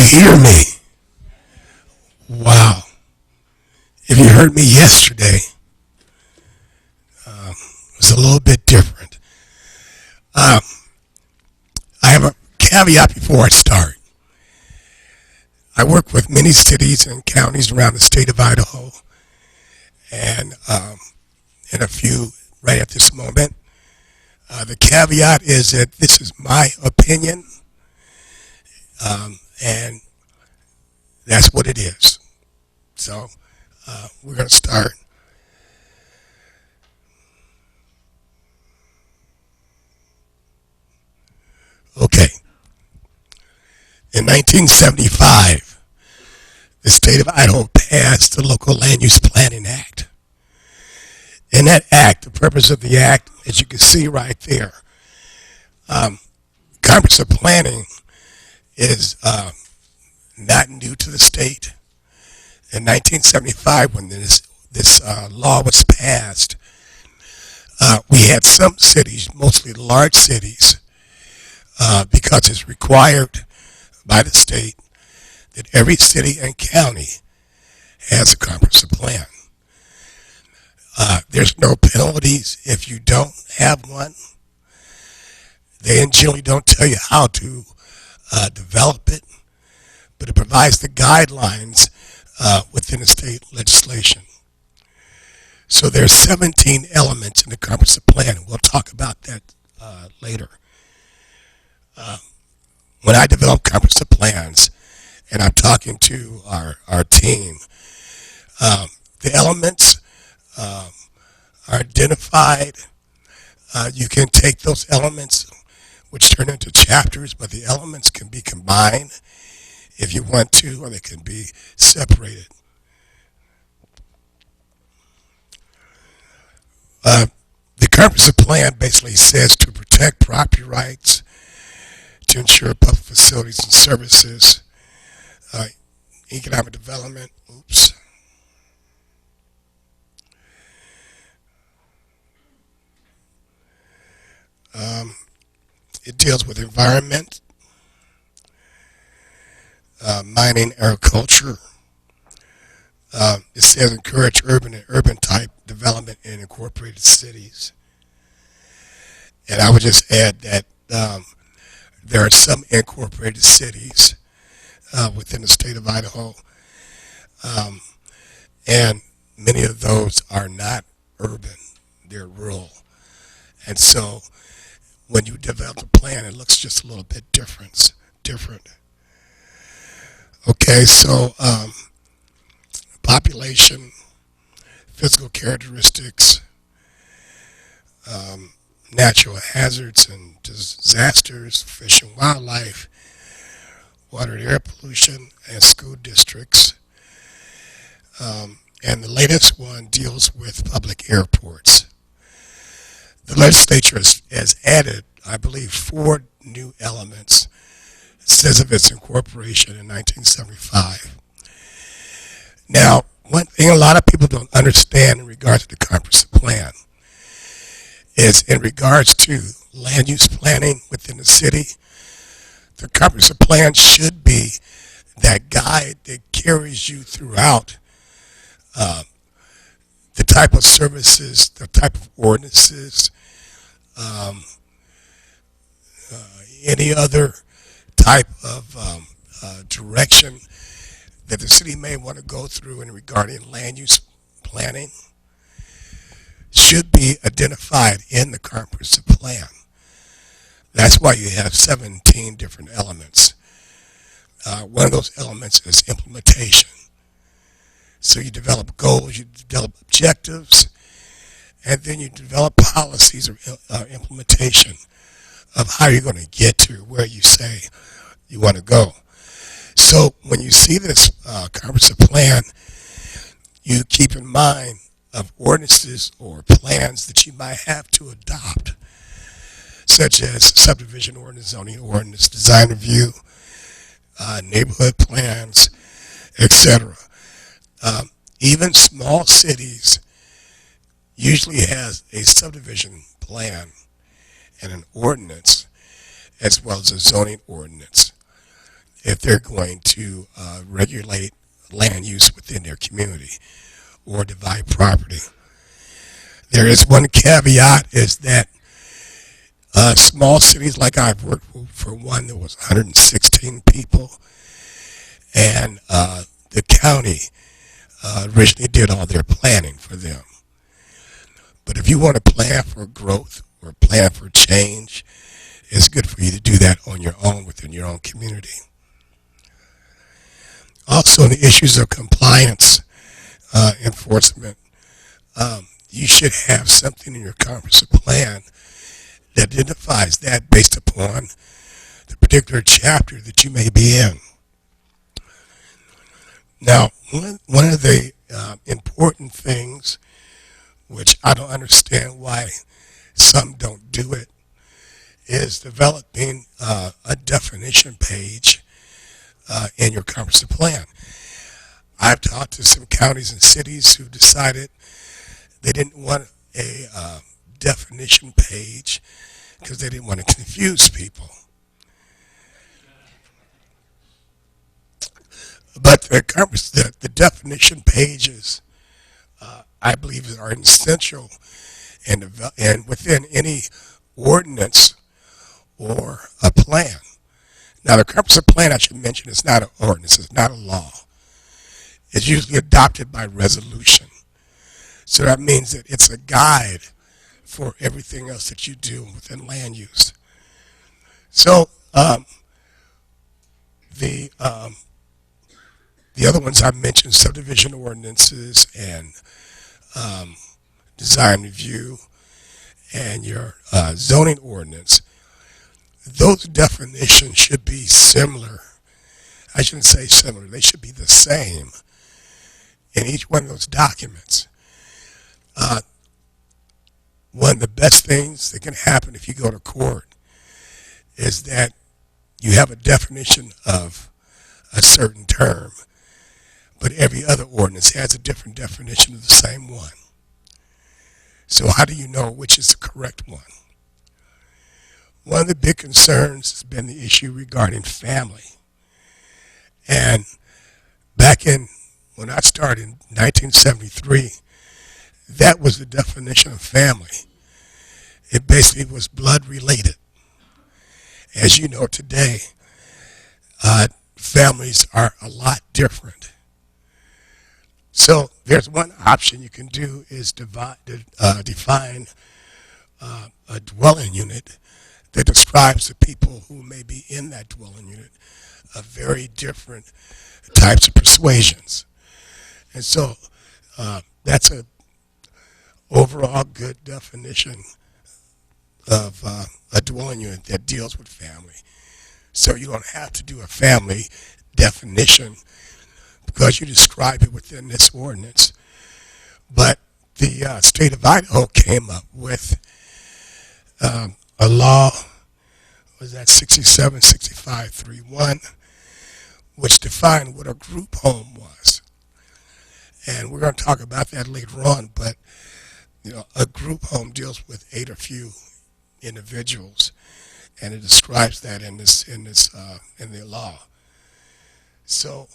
hear me? Wow. If you heard me yesterday, it was a little bit different. I have a caveat before I start. I work with many cities and counties around the state of Idaho, and a few right at this moment. The caveat is that this is my opinion, and that's what it is. So we're going to start. Okay. In 1975, the state of Idaho passed the Local Land Use Planning Act. In that act, the purpose of the act, as you can see right there, comprehensive planning is not new to the state. In 1975, when this law was passed, we had some cities, mostly large cities, because it's required by the state that every city and county has a comprehensive plan. There's no penalties if you don't have one. They generally don't tell you how to develop it, but it provides the guidelines within the state legislation. So there's 17 elements in the comprehensive plan, and we'll talk about that later. When I develop comprehensive plans, and I'm talking to our team, the elements are identified. You can take those elements, which turn into chapters, but the elements can be combined if you want to, or they can be separated. The comprehensive plan basically says to protect property rights, to ensure public facilities and services, economic development. Oops. It deals with environment, mining, agriculture. It says encourage urban and urban type development in incorporated cities. And I would just add that there are some incorporated cities within the state of Idaho, and many of those are not urban, they're rural. And so when you develop a plan, it looks just a little bit different. Okay, so population, physical characteristics, natural hazards and disasters, fish and wildlife, water and air pollution, and school districts. And the latest one deals with public airports. The legislature has added, I believe, 4 new elements. It says of its incorporation in 1975. Now, one thing a lot of people don't understand in regards to the comprehensive plan is in regards to land use planning within the city, the comprehensive plan should be that guide that carries you throughout the type of services, the type of ordinances, any other type of direction that the city may want to go through in regarding land use planning should be identified in the comprehensive plan. That's why you have 17 different elements. One of those elements is implementation. So you develop goals, you develop objectives, and then you develop policies or implementation of how you're going to get to where you say you want to go. So when you see this comprehensive plan, you keep in mind of ordinances or plans that you might have to adopt, such as subdivision ordinance, zoning ordinance, design review, neighborhood plans, etc. Even small cities usually has a subdivision plan and an ordinance as well as a zoning ordinance. if they're going to regulate land use within their community or divide property. There is one caveat, is that small cities, like I've worked for one that was 116 people, and the county originally did all their planning for them. But if you want to plan for growth or plan for change, it's good for you to do that on your own within your own community. Also, in the issues of compliance enforcement, you should have something in your comprehensive plan that identifies that based upon the particular chapter that you may be in. Now, one of the important things, which I don't understand why some don't do it, is developing a definition page in your comprehensive plan. I've talked to some counties and cities who decided they didn't want a definition page because they didn't want to confuse people. But the definition pages, I believe, are essential and within any ordinance or a plan. Now, the comprehensive plan, I should mention, is not an ordinance, it's not a law. It's usually adopted by resolution. So that means that it's a guide for everything else that you do within land use. So the other ones I mentioned, subdivision ordinances and design review and your zoning ordinance, those definitions should be similar. I shouldn't say similar, they should be the same in each one of those documents. One of the best things that can happen if you go to court is that you have a definition of a certain term, but every other ordinance has a different definition of the same one. So how do you know which is the correct one? One of the big concerns has been the issue regarding family. And back when I started in 1973, that was the definition of family. It basically was blood related. As you know today, families are a lot different. So there's one option you can do is define a dwelling unit that describes the people who may be in that dwelling unit of very different types of persuasions. And so that's a overall good definition of a dwelling unit that deals with family. So you don't have to do a family definition because you describe it within this ordinance. But the state of Idaho came up with a law, was that 676531, which defined what a group home was. And we're going to talk about that later on, but a group home deals with 8 or few individuals, and it describes that in the law. So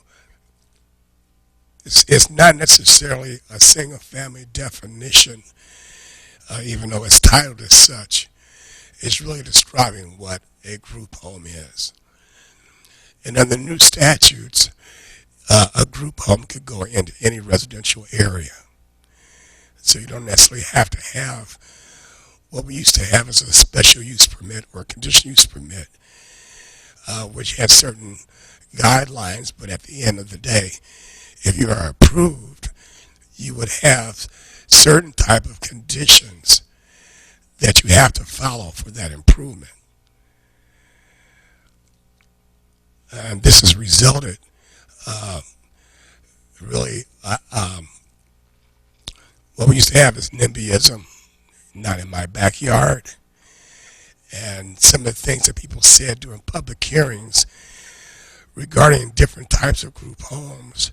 it's not necessarily a single family definition, even though it's titled as such. It's really describing what a group home is. And under the new statutes, a group home could go into any residential area. So you don't necessarily have to have what we used to have as a special use permit or a conditional use permit, which has certain guidelines, but at the end of the day, if you are approved, you would have certain type of conditions that you have to follow for that improvement. And this has resulted really, what we used to have is NIMBYism, not in my backyard. And some of the things that people said during public hearings regarding different types of group homes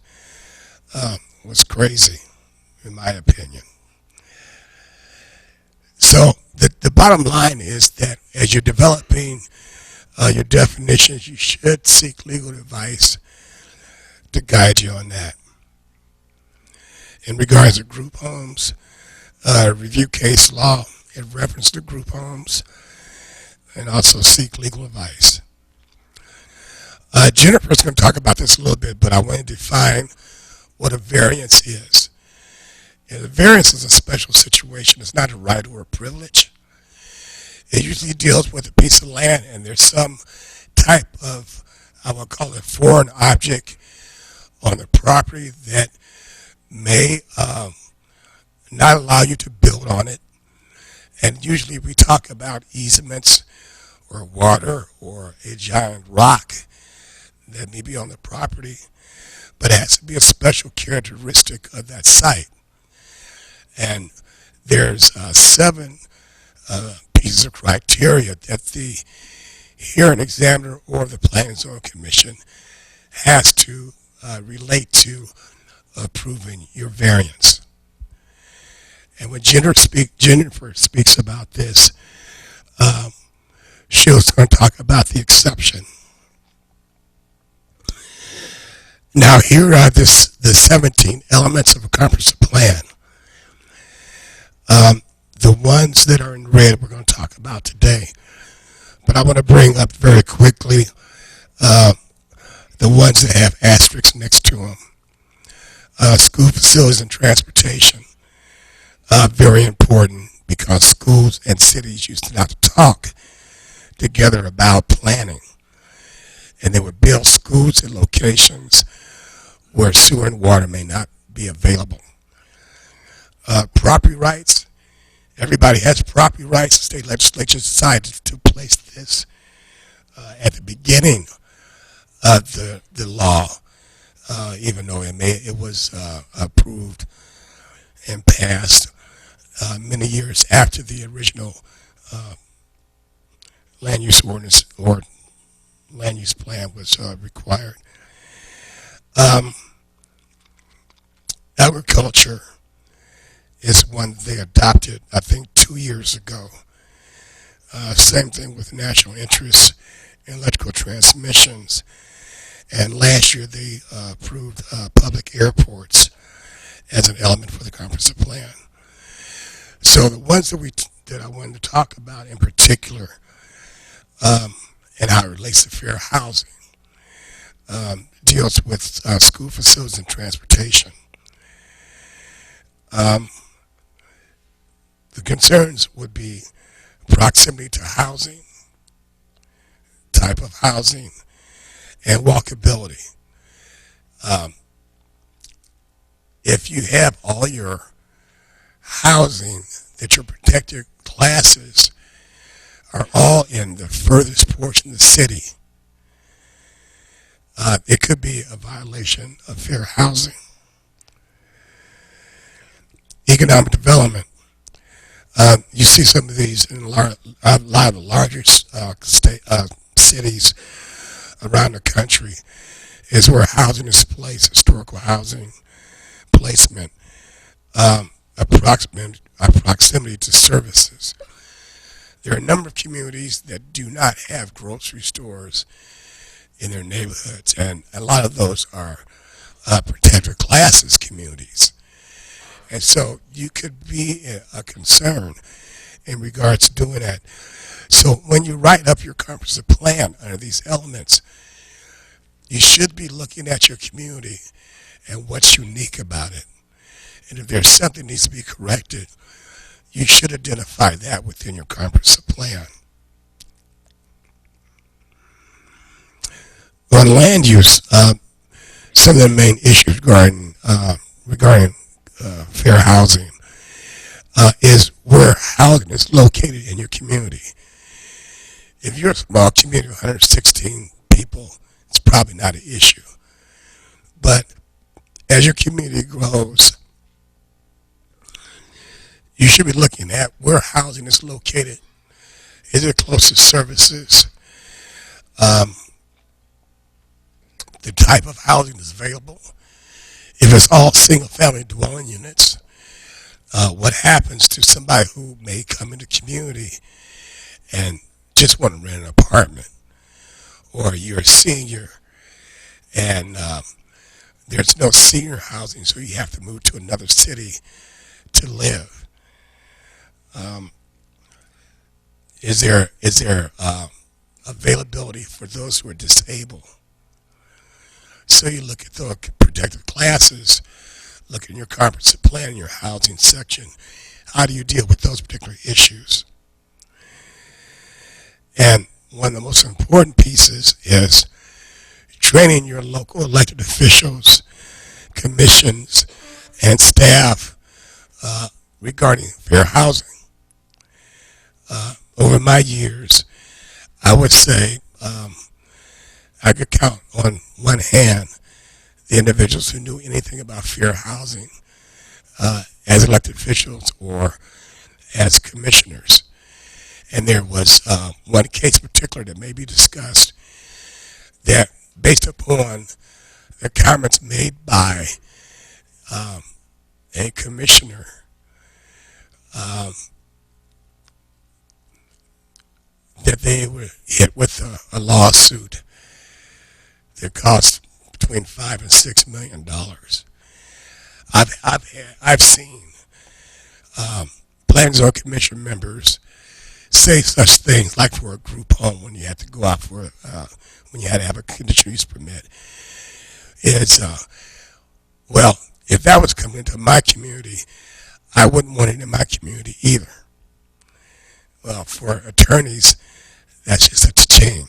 was crazy, in my opinion. So the bottom line is that as you're developing Your definitions, you should seek legal advice to guide you on that. In regards to group homes, review case law in reference to group homes, and also seek legal advice. Jennifer's going to talk about this a little bit, but I want to define what a variance is. And a variance is a special situation. It's not a right or a privilege. It usually deals with a piece of land, and there's some type of, I will call it, foreign object on the property that may not allow you to build on it. And usually we talk about easements or water or a giant rock that may be on the property, but it has to be a special characteristic of that site. And there's 7 pieces of criteria that the hearing examiner or the Planning and Zoning Commission has to relate to approving your variance. And when Jennifer speaks about this, she was going to talk about the exception. Now here are the 17 elements of a comprehensive plan. The ones that are in red we're going to talk about today. But I want to bring up very quickly the ones that have asterisks next to them. School facilities and transportation. Very important because schools and cities used to not talk together about planning. And they would build schools in locations where sewer and water may not be available. Property rights. Everybody has property rights. The state legislature decided to place this at the beginning of the law, even though it was approved and passed many years after the original land use ordinance or land use plan was required. Agriculture is one they adopted, I think, 2 years ago. Same thing with national interest in electrical transmissions. And last year they approved public airports as an element for the comprehensive plan. So the ones that I wanted to talk about in particular, and how it relates to fair housing, deals with school facilities and transportation. The concerns would be proximity to housing, type of housing, and walkability. If you have all your housing that your protected classes are all in the furthest portion of the city, it could be a violation of fair housing. Economic development. You see some of these in a lot of the larger cities around the country is where housing is placed, historical housing placement, proximity to services. There are a number of communities that do not have grocery stores in their neighborhoods, and a lot of those are protected classes communities. And so you could be a concern in regards to doing that. So when you write up your comprehensive plan under these elements, you should be looking at your community and what's unique about it. And if there's something that needs to be corrected, you should identify that within your comprehensive plan. On land use, some of the main issues regarding fair housing is where housing is located in your community. If you're a small community of 116 people, it's probably not an issue. But as your community grows, you should be looking at where housing is located. Is it close to services? The type of housing is available. If it's all single-family dwelling units, what happens to somebody who may come into the community and just want to rent an apartment? or you're a senior and there's no senior housing, so you have to move to another city to live. Is there availability for those who are disabled? So you look at the protected classes, look at your comprehensive plan, your housing section. How do you deal with those particular issues? And one of the most important pieces is training your local elected officials, commissions, and staff regarding fair housing. Over my years, I would say I could count on one hand the individuals who knew anything about fair housing as elected officials or as commissioners. And there was one case in particular that may be discussed that, based upon the comments made by a commissioner, that they were hit with a lawsuit that cost between $5 and $6 million. I've seen planning zone commission members say such things, like for a group home when you had to go out for when you had to have a conditional use permit. Is well, if that was coming into my community, I wouldn't want it in my community either. Well, for attorneys, that's just such a thing.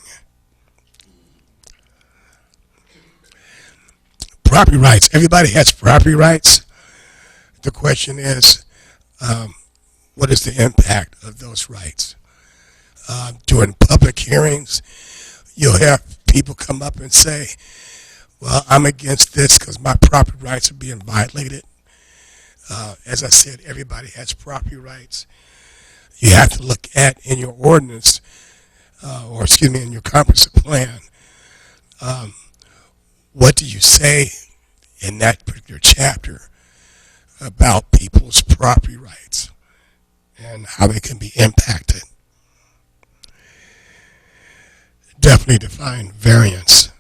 Property rights. Everybody has property rights. The question is, what is the impact of those rights? During public hearings, you'll have people come up and say, well, I'm against this because my property rights are being violated. As I said, everybody has property rights. You have to look at in your ordinance, in your comprehensive plan, what do you say in that particular chapter about people's property rights and how they can be impacted. Definitely define variance.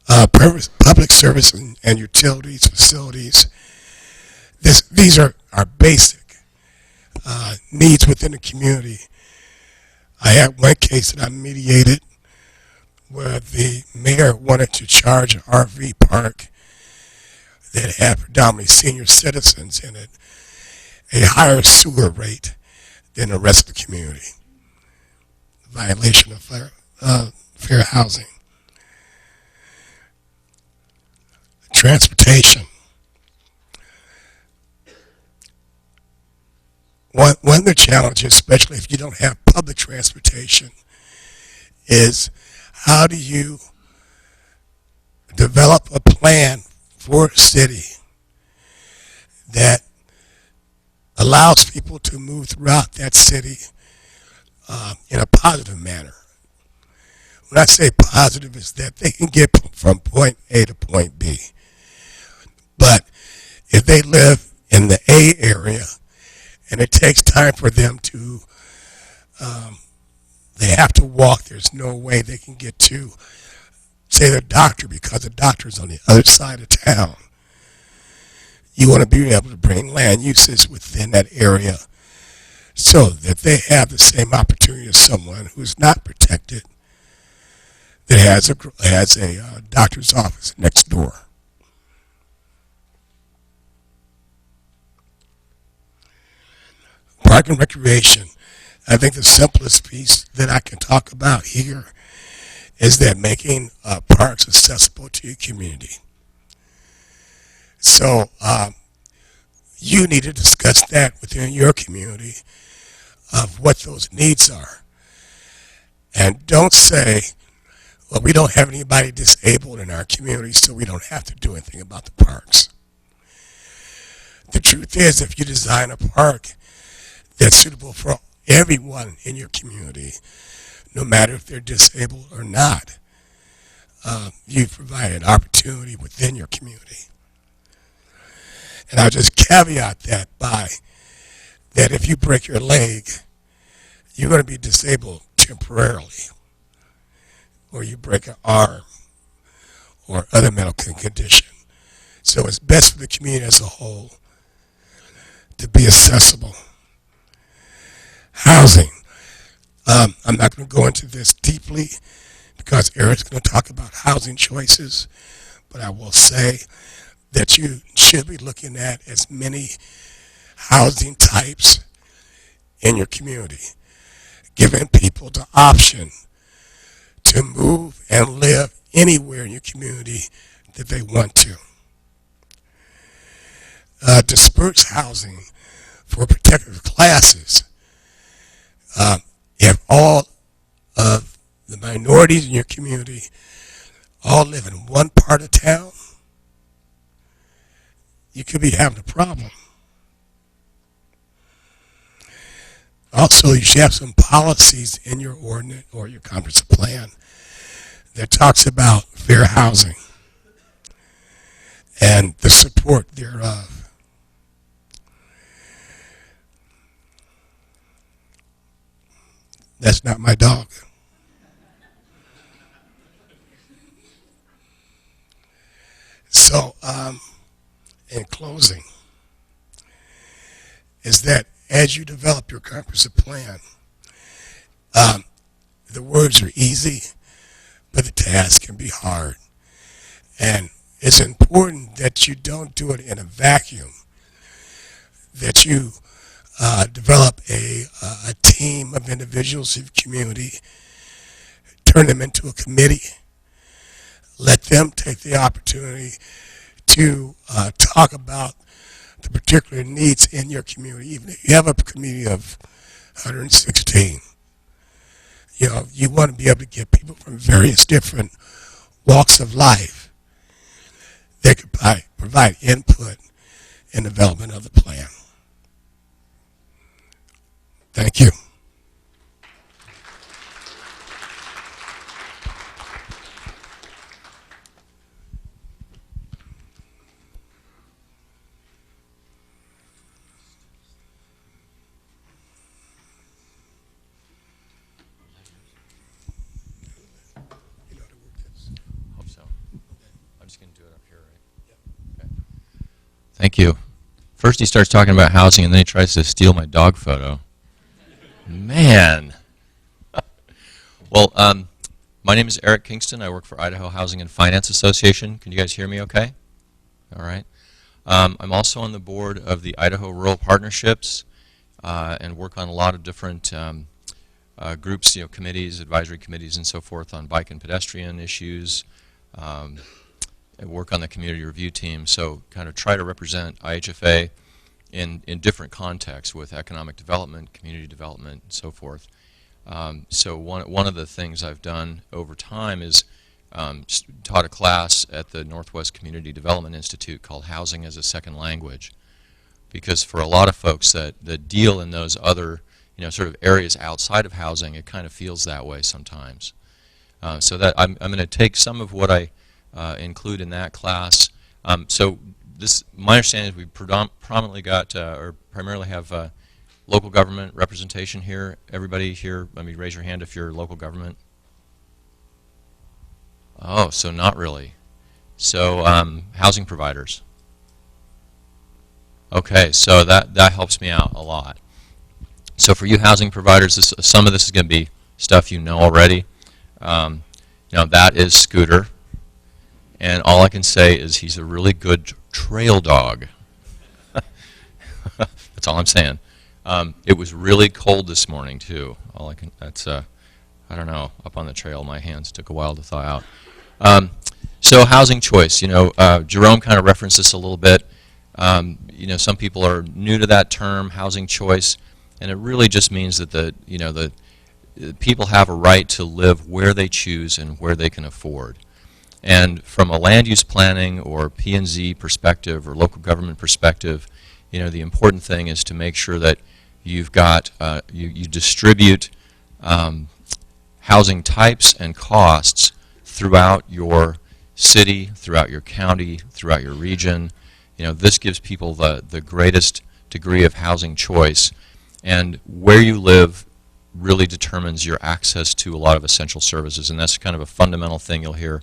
Public service and utilities, facilities. These are basic needs within the community. I had one case that I mediated where the mayor wanted to charge an RV park that had predominantly senior citizens in it a higher sewer rate than the rest of the community. Violation of fair housing. Transportation. One of the challenges, especially if you don't have public transportation, is how do you develop a plan for a city that allows people to move throughout that city in a positive manner. When I say positive, is that they can get from point A to point B. But if they live in the A area and it takes time for them to, they have to walk, there's no way they can get to, say, their doctor, because the doctor's on the other side of town. You want to be able to bring land uses within that area so that they have the same opportunity as someone who's not protected, that has a doctor's office next door. Park and recreation. I think the simplest piece that I can talk about here is that making parks accessible to your community. So you need to discuss that within your community of what those needs are. And don't say, well, we don't have anybody disabled in our community, so we don't have to do anything about the parks. The truth is, if you design a park that's suitable for everyone in your community, no matter if they're disabled or not, you provide an opportunity within your community. And I'll just caveat that by that if you break your leg, you're going to be disabled temporarily. or you break an arm or other medical condition. So it's best for the community as a whole to be accessible. Housing. I'm not going to go into this deeply because Erik's going to talk about housing choices, but I will say that you should be looking at as many housing types in your community, giving people the option to move and live anywhere in your community that they want to. Dispersed housing for protected classes. If all of the minorities in your community all live in one part of town, you could be having a problem. Also, you should have some policies in your ordinance or your comprehensive plan that talks about fair housing and the support thereof. That's not my dog. So, in closing, is that as you develop your comprehensive plan, the words are easy, but the task can be hard. And it's important that you don't do it in a vacuum, that you develop a team of individuals in the community, turn them into a committee, let them take the opportunity to talk about the particular needs in your community. Even if you have a community of 116, you want to be able to get people from various different walks of life that could provide input in development of the plan. Thank you. Hope so. I'm just going to do it up here, right? Okay. Thank you. First he starts talking about housing, and then he tries to steal my dog photo. Man. Well, my name is Erik Kingston. I work for Idaho Housing and Finance Association. Can you guys hear me okay? All right. I'm also on the board of the Idaho Rural Partnerships and work on a lot of different groups, committees, advisory committees, and so forth on bike and pedestrian issues. I work on the community review team, so kind of try to represent IHFA in different contexts with economic development, community development, and so forth. So one of the things I've done over time is taught a class at the Northwest Community Development Institute called Housing as a Second Language, because for a lot of folks that deal in those other sort of areas outside of housing, it kind of feels that way sometimes. So that I'm going to take some of what I include in that class. So my understanding is we prominently got or primarily have local government representation here. Everybody here, let me raise your hand if you're local government. Oh, so not really. So housing providers. Okay, so that helps me out a lot. So for you housing providers, some of this is going to be stuff you know already. That is Scooter. And all I can say is he's a really good trail dog. That's all I'm saying. It was really cold this morning too. I don't know, up on the trail my hands took a while to thaw out. So housing choice, Jerome kind of referenced this a little bit. Some people are new to that term, housing choice, and it really just means that the people have a right to live where they choose and where they can afford. And from a land use planning or P&Z perspective or local government perspective, the important thing is to make sure that you've got, you distribute housing types and costs throughout your city, throughout your county, throughout your region. This gives people the greatest degree of housing choice. And where you live really determines your access to a lot of essential services, and that's kind of a fundamental thing you'll hear,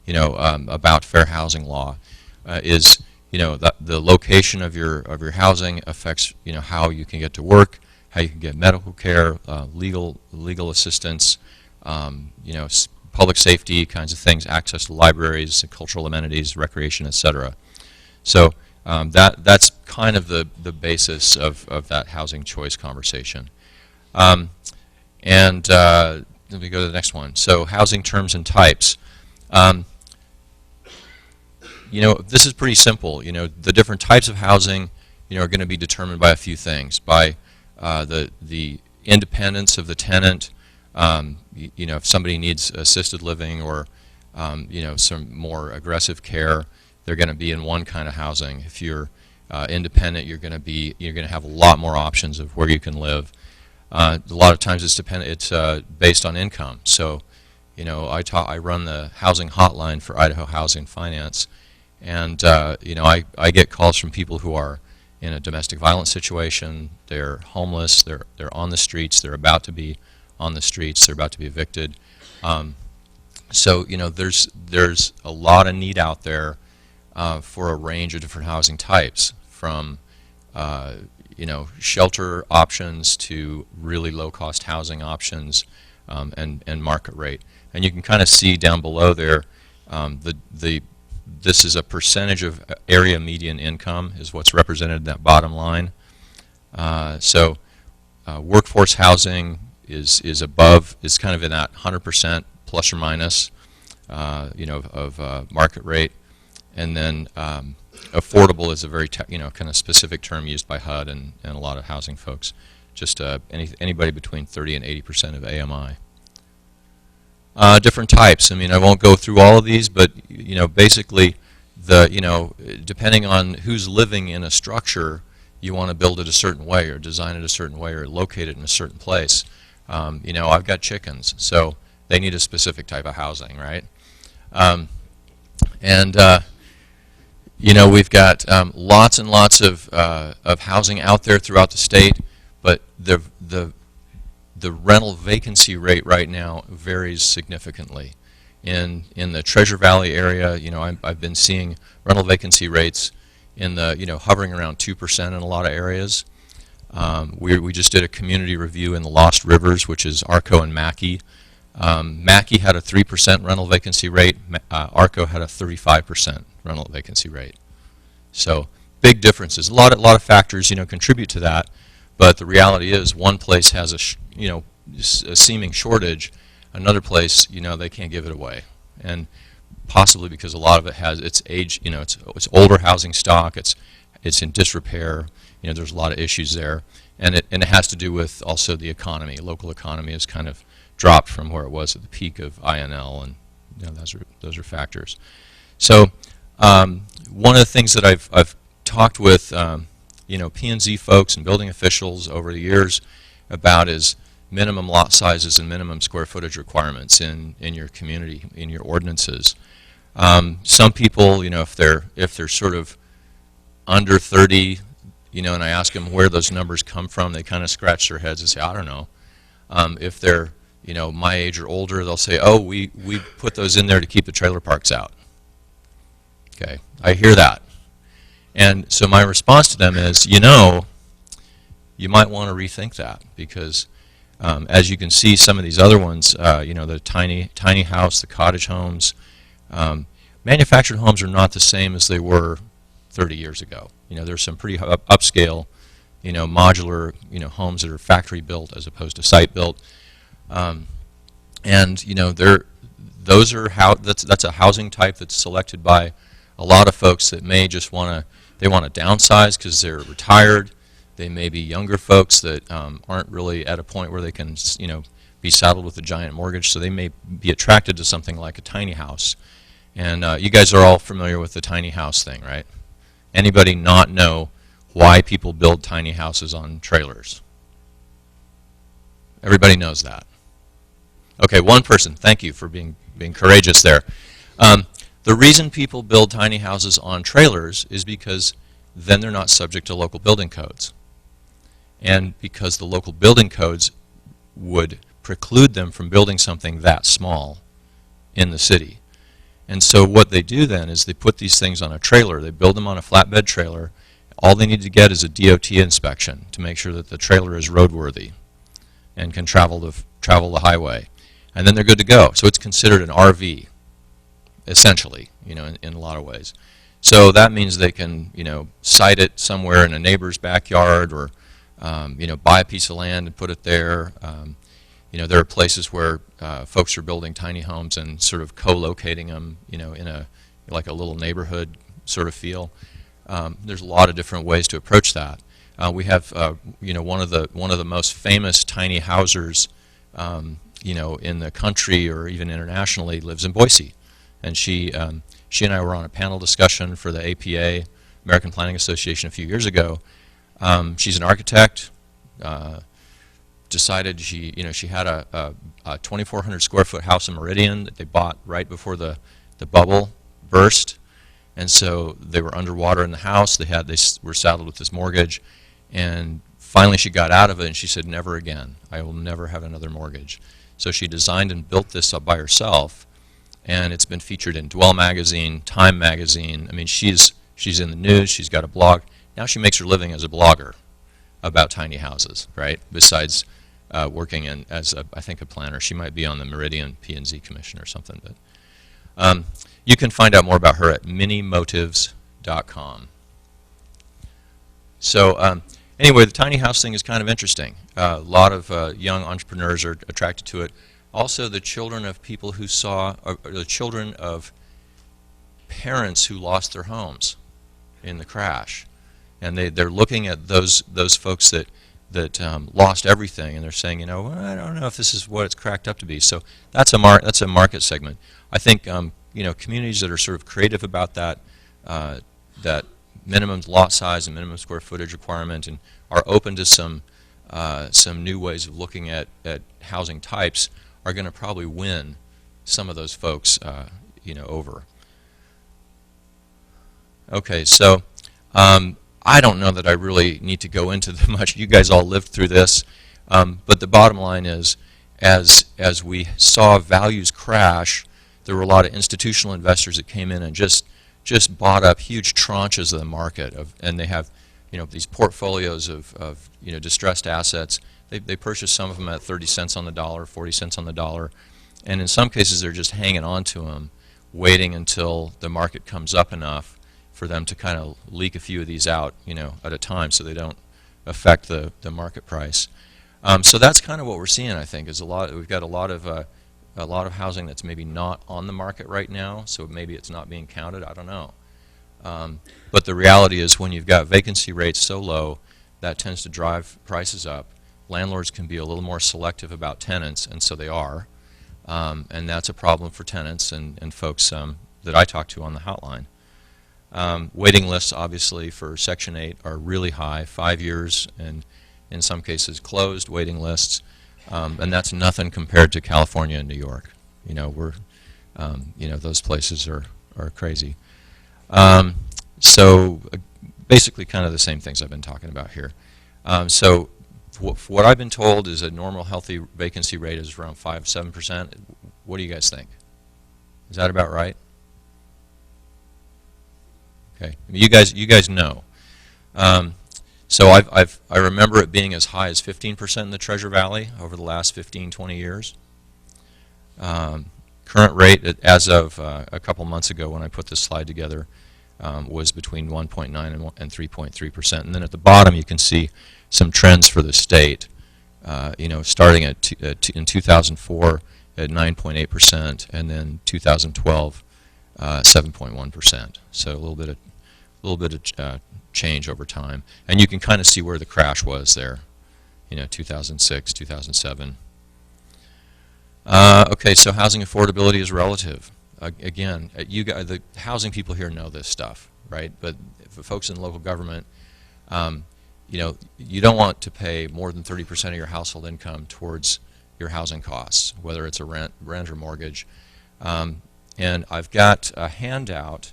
about fair housing law, is the location of your housing affects how you can get to work, how you can get medical care, legal assistance, public safety kinds of things, access to libraries, cultural amenities, recreation, etc. So that's kind of the basis of that housing choice conversation. Let me go to the next one. So housing terms and types. This is pretty simple. The different types of housing, are going to be determined by a few things, by the independence of the tenant. If somebody needs assisted living or some more aggressive care, they're going to be in one kind of housing. If you're independent, you're going to have a lot more options of where you can live. A lot of times it's based on income. So, I run the housing hotline for Idaho Housing Finance, and I get calls from people who are in a domestic violence situation. They're homeless. They're on the streets. They're about to be on the streets. They're about to be evicted. So there's a lot of need out there for a range of different housing types, from shelter options to really low-cost housing options, and market rate. And you can kind of see down below there, this is a percentage of area median income is what's represented in that bottom line. So workforce housing is kind of in that 100% plus or minus, of market rate, and then affordable is a very kind of specific term used by HUD and a lot of housing folks. Just anybody between 30 and 80% of AMI. Different types. I won't go through all of these, but basically, depending on who's living in a structure, you want to build it a certain way, or design it a certain way, or locate it in a certain place. I've got chickens, so they need a specific type of housing, right? We've got lots and lots of housing out there throughout the state, but the rental vacancy rate right now varies significantly. In the Treasure Valley area, I've been seeing rental vacancy rates in the hovering around 2% in a lot of areas. We just did a community review in the Lost Rivers, which is Arco and Mackey. Mackey had a 3% rental vacancy rate. Arco had a 35% rental vacancy rate. So big differences. A lot of factors contribute to that, but the reality is one place has a seeming shortage, another place they can't give it away, and possibly because a lot of it has its age. It's older housing stock. It's in disrepair. There's a lot of issues there, and it has to do with also the economy. Local economy has kind of dropped from where it was at the peak of INL, and those are factors. So one of the things that I've talked with P&Z folks and building officials over the years about is minimum lot sizes and minimum square footage requirements in your community, in your ordinances. Some people, if they're sort of under 30, and I ask them where those numbers come from, they kind of scratch their heads and say, I don't know. If they're my age or older, they'll say, oh, we put those in there to keep the trailer parks out. Okay, I hear that. And so my response to them is, you might want to rethink that, because as you can see, some of these other ones, the tiny house, the cottage homes, manufactured homes are not the same as they were 30 years ago. There's some pretty upscale, modular, homes that are factory built as opposed to site built, that's a housing type that's selected by a lot of folks that may just want to downsize because they're retired. They may be younger folks that aren't really at a point where they can, be saddled with a giant mortgage, so they may be attracted to something like a tiny house. And you guys are all familiar with the tiny house thing, right? Anybody not know why people build tiny houses on trailers? Everybody knows that. Okay, one person. Thank you for being courageous there. The reason people build tiny houses on trailers is because then they're not subject to local building codes. And because the local building codes would preclude them from building something that small in the city. And so what they do then is they put these things on a trailer. They build them on a flatbed trailer. All they need to get is a DOT inspection to make sure that the trailer is roadworthy and can travel the highway. And then they're good to go. So it's considered an RV, essentially, in a lot of ways. So that means they can, site it somewhere in a neighbor's backyard, or, buy a piece of land and put it there. There are places where folks are building tiny homes and sort of co-locating them, in like a little neighborhood sort of feel. There's a lot of different ways to approach that. We have, one of the most famous tiny housers, in the country or even internationally lives in Boise, and she and I were on a panel discussion for the APA, American Planning Association, a few years ago. She's an architect. Decided she had a 2,400 square foot house in Meridian that they bought right before the bubble burst, and so they were underwater in the house. They were saddled with this mortgage, and finally she got out of it, and she said, "Never again. I will never have another mortgage." So she designed and built this up by herself, and it's been featured in Dwell magazine, Time magazine. I mean, she's in the news. She's got a blog. Now she makes her living as a blogger about tiny houses, right? Besides working as I think a planner. She might be on the Meridian P&Z Commission or something. But you can find out more about her at minimotives.com. So anyway, the tiny house thing is kind of interesting. A lot of young entrepreneurs are attracted to it. Also, the children of people who or the children of parents who lost their homes in the crash, and they're looking at those folks that lost everything, and they're saying, well, I don't know if this is what it's cracked up to be. So that's a market segment. I think communities that are sort of creative about that minimum lot size and minimum square footage requirement, and are open to some new ways of looking at housing types, are going to probably win some of those folks over. Okay, so I don't know that I really need to go into them much. You guys all lived through this, but the bottom line is, as we saw values crash, there were a lot of institutional investors that came in and just bought up huge tranches of the market, and they have these portfolios of distressed assets. They purchased some of them at 30 cents on the dollar, 40 cents on the dollar, and in some cases they're just hanging on to them, waiting until the market comes up enough for them to kind of leak a few of these out, at a time, so they don't affect the market price. So that's kind of what we're seeing. I think is we've got a lot of housing that's maybe not on the market right now, so maybe it's not being counted. I don't know. But the reality is, when you've got vacancy rates so low, that tends to drive prices up. Landlords can be a little more selective about tenants, and so they are, and that's a problem for tenants and folks that I talk to on the hotline. Waiting lists, obviously, for Section 8 are really high, 5 years, and in some cases closed waiting lists, and that's nothing compared to California and New York. Those places are crazy. So basically kind of the same things I've been talking about here. So what I've been told is a normal healthy vacancy rate is around 5-7%. What do you guys think? Is that about right? Okay, you guys know. So I remember it being as high as 15% in the Treasure Valley over the last 15-20 years. Current rate, as of a couple months ago when I put this slide together, was between 1.9 and 3.3%. And then at the bottom you can see some trends for the state. Starting in 2004 at 9.8%, and then 2012 7.1%. So a little bit of change over time, and you can kind of see where the crash was there. 2006, 2007. Okay, so housing affordability is relative. Again, you guys, the housing people here know this stuff, right? But for folks in local government, you don't want to pay more than 30% of your household income towards your housing costs, whether it's a rent or mortgage. And I've got a handout,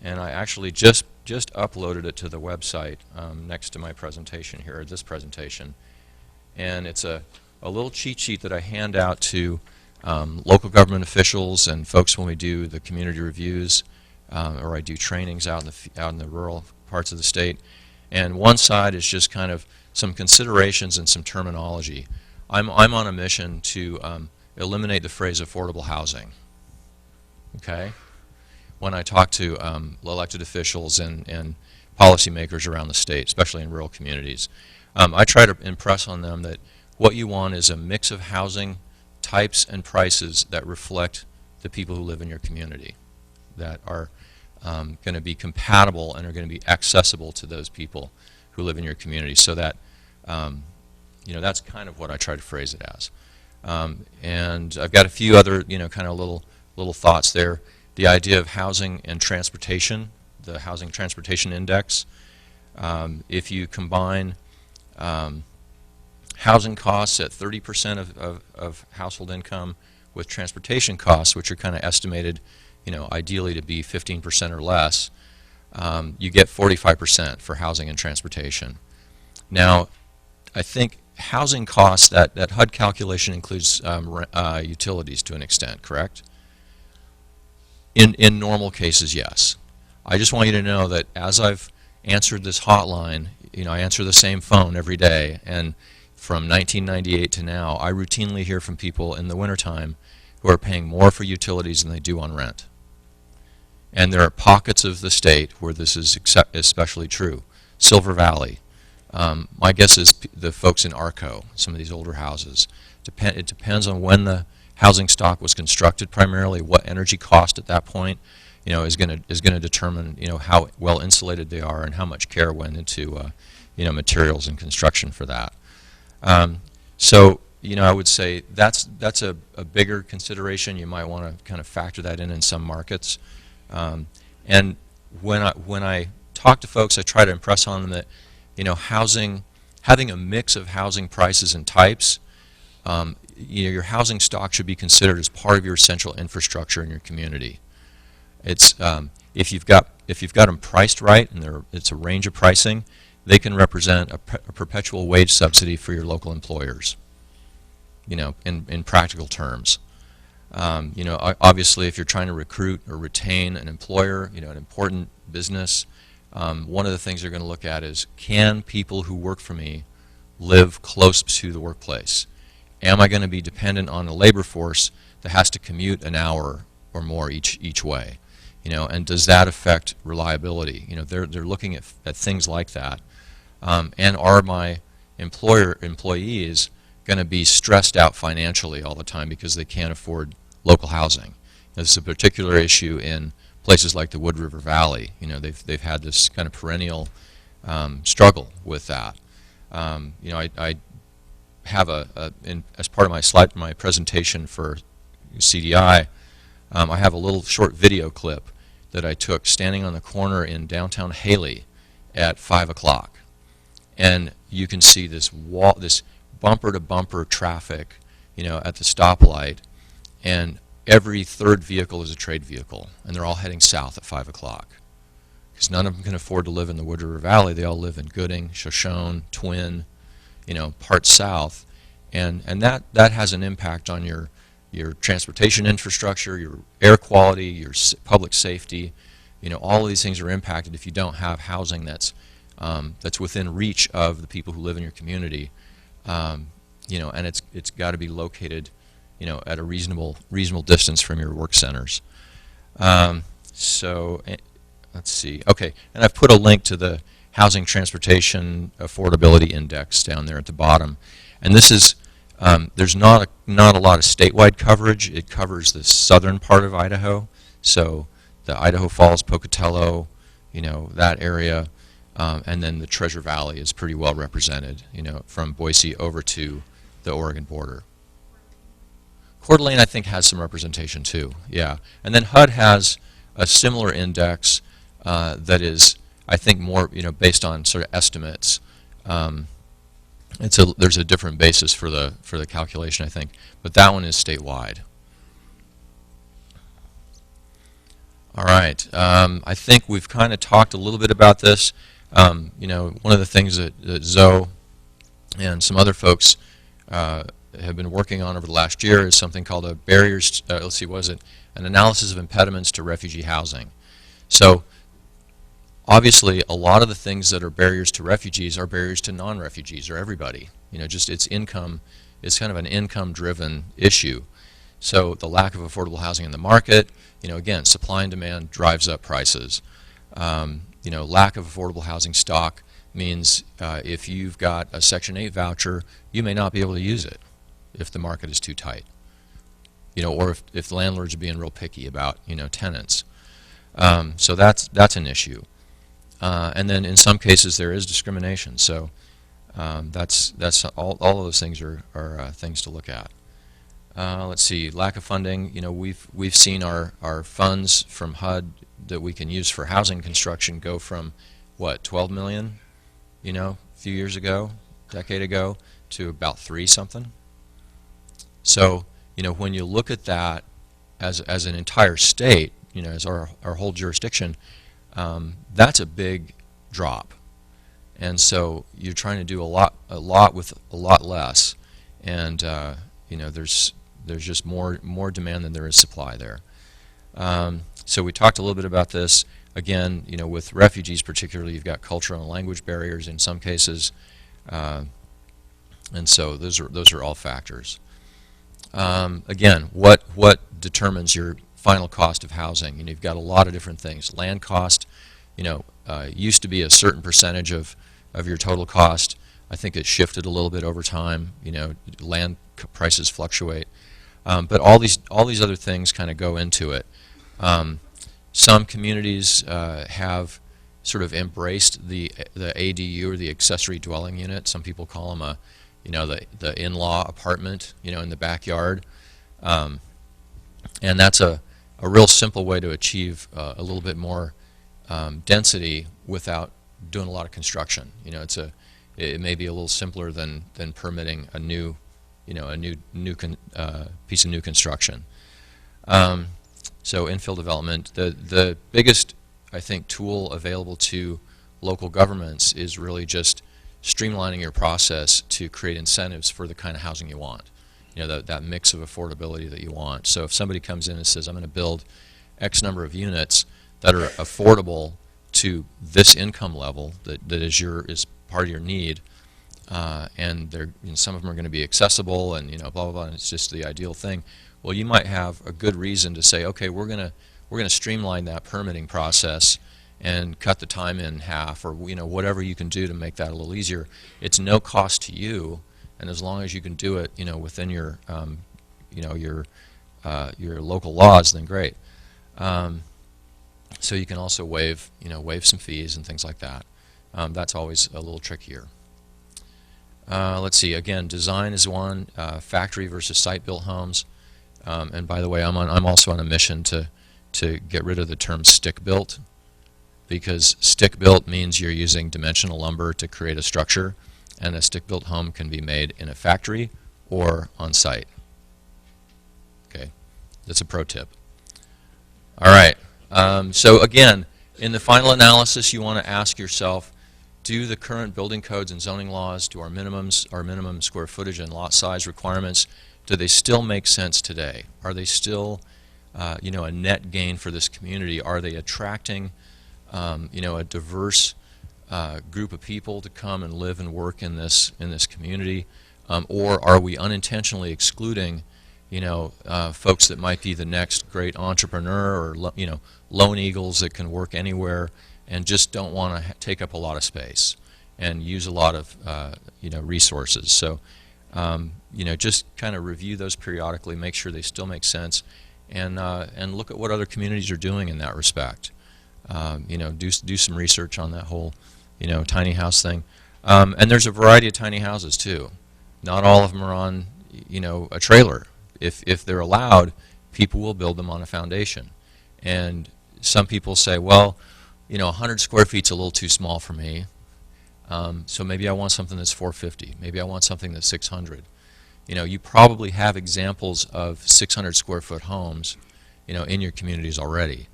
and I actually just uploaded it to the website next to my presentation here, this presentation. And it's a a little cheat sheet that I hand out to local government officials and folks when we do the community reviews, or I do trainings out in the rural parts of the state. And one side is just kind of some considerations and some terminology. I'm on a mission to eliminate the phrase affordable housing. Okay? When I talk to elected officials and policymakers around the state, especially in rural communities, I try to impress on them that what you want is a mix of housing types and prices that reflect the people who live in your community, that are going to be compatible and are going to be accessible to those people who live in your community, so that that's kind of what I try to phrase it as. And I've got a few other kind of little thoughts there. The idea of housing and transportation, the Housing Transportation Index. If you combine housing costs at 30% of household income with transportation costs, which are kind of estimated, ideally to be 15% or less, you get 45% for housing and transportation. Now, I think housing costs, that HUD calculation includes utilities to an extent, correct? In normal cases, yes. I just want you to know that as I've answered this hotline, I answer the same phone every day, and from 1998 to now, I routinely hear from people in the wintertime who are paying more for utilities than they do on rent. And there are pockets of the state where this is especially true. Silver Valley. My guess is the folks in Arco, some of these older houses. It depends on when the housing stock was constructed primarily, what energy cost at that point, is going to determine, how well insulated they are and how much care went into, materials and construction for that. So, I would say that's a bigger consideration. You might want to kind of factor that in some markets. And when I talk to folks, I try to impress on them that, having a mix of housing prices and types, your housing stock should be considered as part of your essential infrastructure in your community. It's if you've got them priced right, and it's a range of pricing, they can represent a perpetual wage subsidy for your local employers. In practical terms. Obviously, if you're trying to recruit or retain an employer, an important business, one of the things they're going to look at is, can people who work for me live close to the workplace? Am I going to be dependent on a labor force that has to commute an hour or more each way? And does that affect reliability? They're looking at things like that. And are my employees going to be stressed out financially all the time because they can't afford local housing? This is a particular issue in places like the Wood River Valley. They've had this kind of perennial struggle with that. I have as part of my presentation for CDI, I have a little short video clip that I took standing on the corner in downtown Haley at 5 o'clock, and you can see this bumper-to-bumper traffic, at the stoplight, and every third vehicle is a trade vehicle, and they're all heading south at 5 o'clock. Because none of them can afford to live in the Wood River Valley. They all live in Gooding, Shoshone, Twin, parts south, and that has an impact on your transportation infrastructure, your air quality, your public safety. All of these things are impacted if you don't have housing that's within reach of the people who live in your community. And it's got to be located, at a reasonable distance from your work centers. So let's see. Okay, and I've put a link to the Housing Transportation Affordability Index down there at the bottom. And this is there's not a lot of statewide coverage. It covers the southern part of Idaho, so the Idaho Falls, Pocatello, that area. And then the Treasure Valley is pretty well represented, from Boise over to the Oregon border. Coeur d'Alene, I think, has some representation too, yeah. And then HUD has a similar index that is, I think, more, based on sort of estimates. There's a different basis for the calculation, I think, but that one is statewide. All right, I think we've kind of talked a little bit about this. One of the things that Zoe and some other folks have been working on over the last year is something called a barriers, let's see, what is it? An analysis of impediments to refugee housing. So obviously, a lot of the things that are barriers to refugees are barriers to non-refugees or everybody. Just it's income, it's kind of an income-driven issue. So the lack of affordable housing in the market, again, supply and demand drives up prices. Lack of affordable housing stock means if you've got a Section 8 voucher, you may not be able to use it if the market is too tight. Or if the landlords are being real picky about, tenants. So that's an issue. And then in some cases there is discrimination. So that's all of those things are things to look at. Let's see, lack of funding. We've seen our funds from HUD that we can use for housing construction go from what, 12 million, a few years ago, decade ago, to about 3 something. So when you look at that as an entire state, as our whole jurisdiction, that's a big drop. And so you're trying to do a lot with a lot less, and there's just more demand than there is supply there. So we talked a little bit about this. Again, with refugees particularly, you've got cultural and language barriers in some cases, and so those are all factors. Again, what determines your final cost of housing? You've got a lot of different things. Land cost, used to be a certain percentage of your total cost. I think it shifted a little bit over time. Land prices fluctuate, but all these other things kind of go into it. Some communities have sort of embraced the ADU, or the accessory dwelling unit. Some people call them the in-law apartment, in the backyard, and that's a real simple way to achieve a little bit more density without doing a lot of construction. It may be a little simpler than permitting a new piece of new construction. So infill development, the biggest, I think, tool available to local governments is really just streamlining your process to create incentives for the kind of housing you want. That mix of affordability that you want. So if somebody comes in and says, I'm going to build X number of units that are affordable to this income level that is part of your need, and some of them are going to be accessible, and blah blah blah, and it's just the ideal thing. Well, you might have a good reason to say, okay, we're going to streamline that permitting process and cut the time in half, or whatever you can do to make that a little easier. It's no cost to you, and as long as you can do it within your your local laws, then great. So you can also waive some fees and things like that. That's always a little trickier. Let's see. Again, design is one. Factory versus site-built homes. And by the way, I'm also on a mission to get rid of the term stick-built, because stick-built means you're using dimensional lumber to create a structure, and a stick-built home can be made in a factory or on site. Okay, that's a pro tip. All right. So again, in the final analysis, you want to ask yourself, do the current building codes and zoning laws, do our minimum square footage and lot size requirements, do they still make sense today? Are they still, a net gain for this community? Are they attracting, a diverse group of people to come and live and work in this community, or are we unintentionally excluding, folks that might be the next great entrepreneur, or lone eagles that can work anywhere and just don't want to take up a lot of space and use a lot of resources. So just kind of review those periodically, make sure they still make sense, and look at what other communities are doing in that respect. Do some research on that whole tiny house thing. And there's a variety of tiny houses too. Not all of them are on a trailer. If they're allowed, people will build them on a foundation. And some people say, well, 100 square feet's a little too small for me. So maybe I want something that's 450. Maybe I want something that's 600. You probably have examples of 600 square foot homes, in your communities already.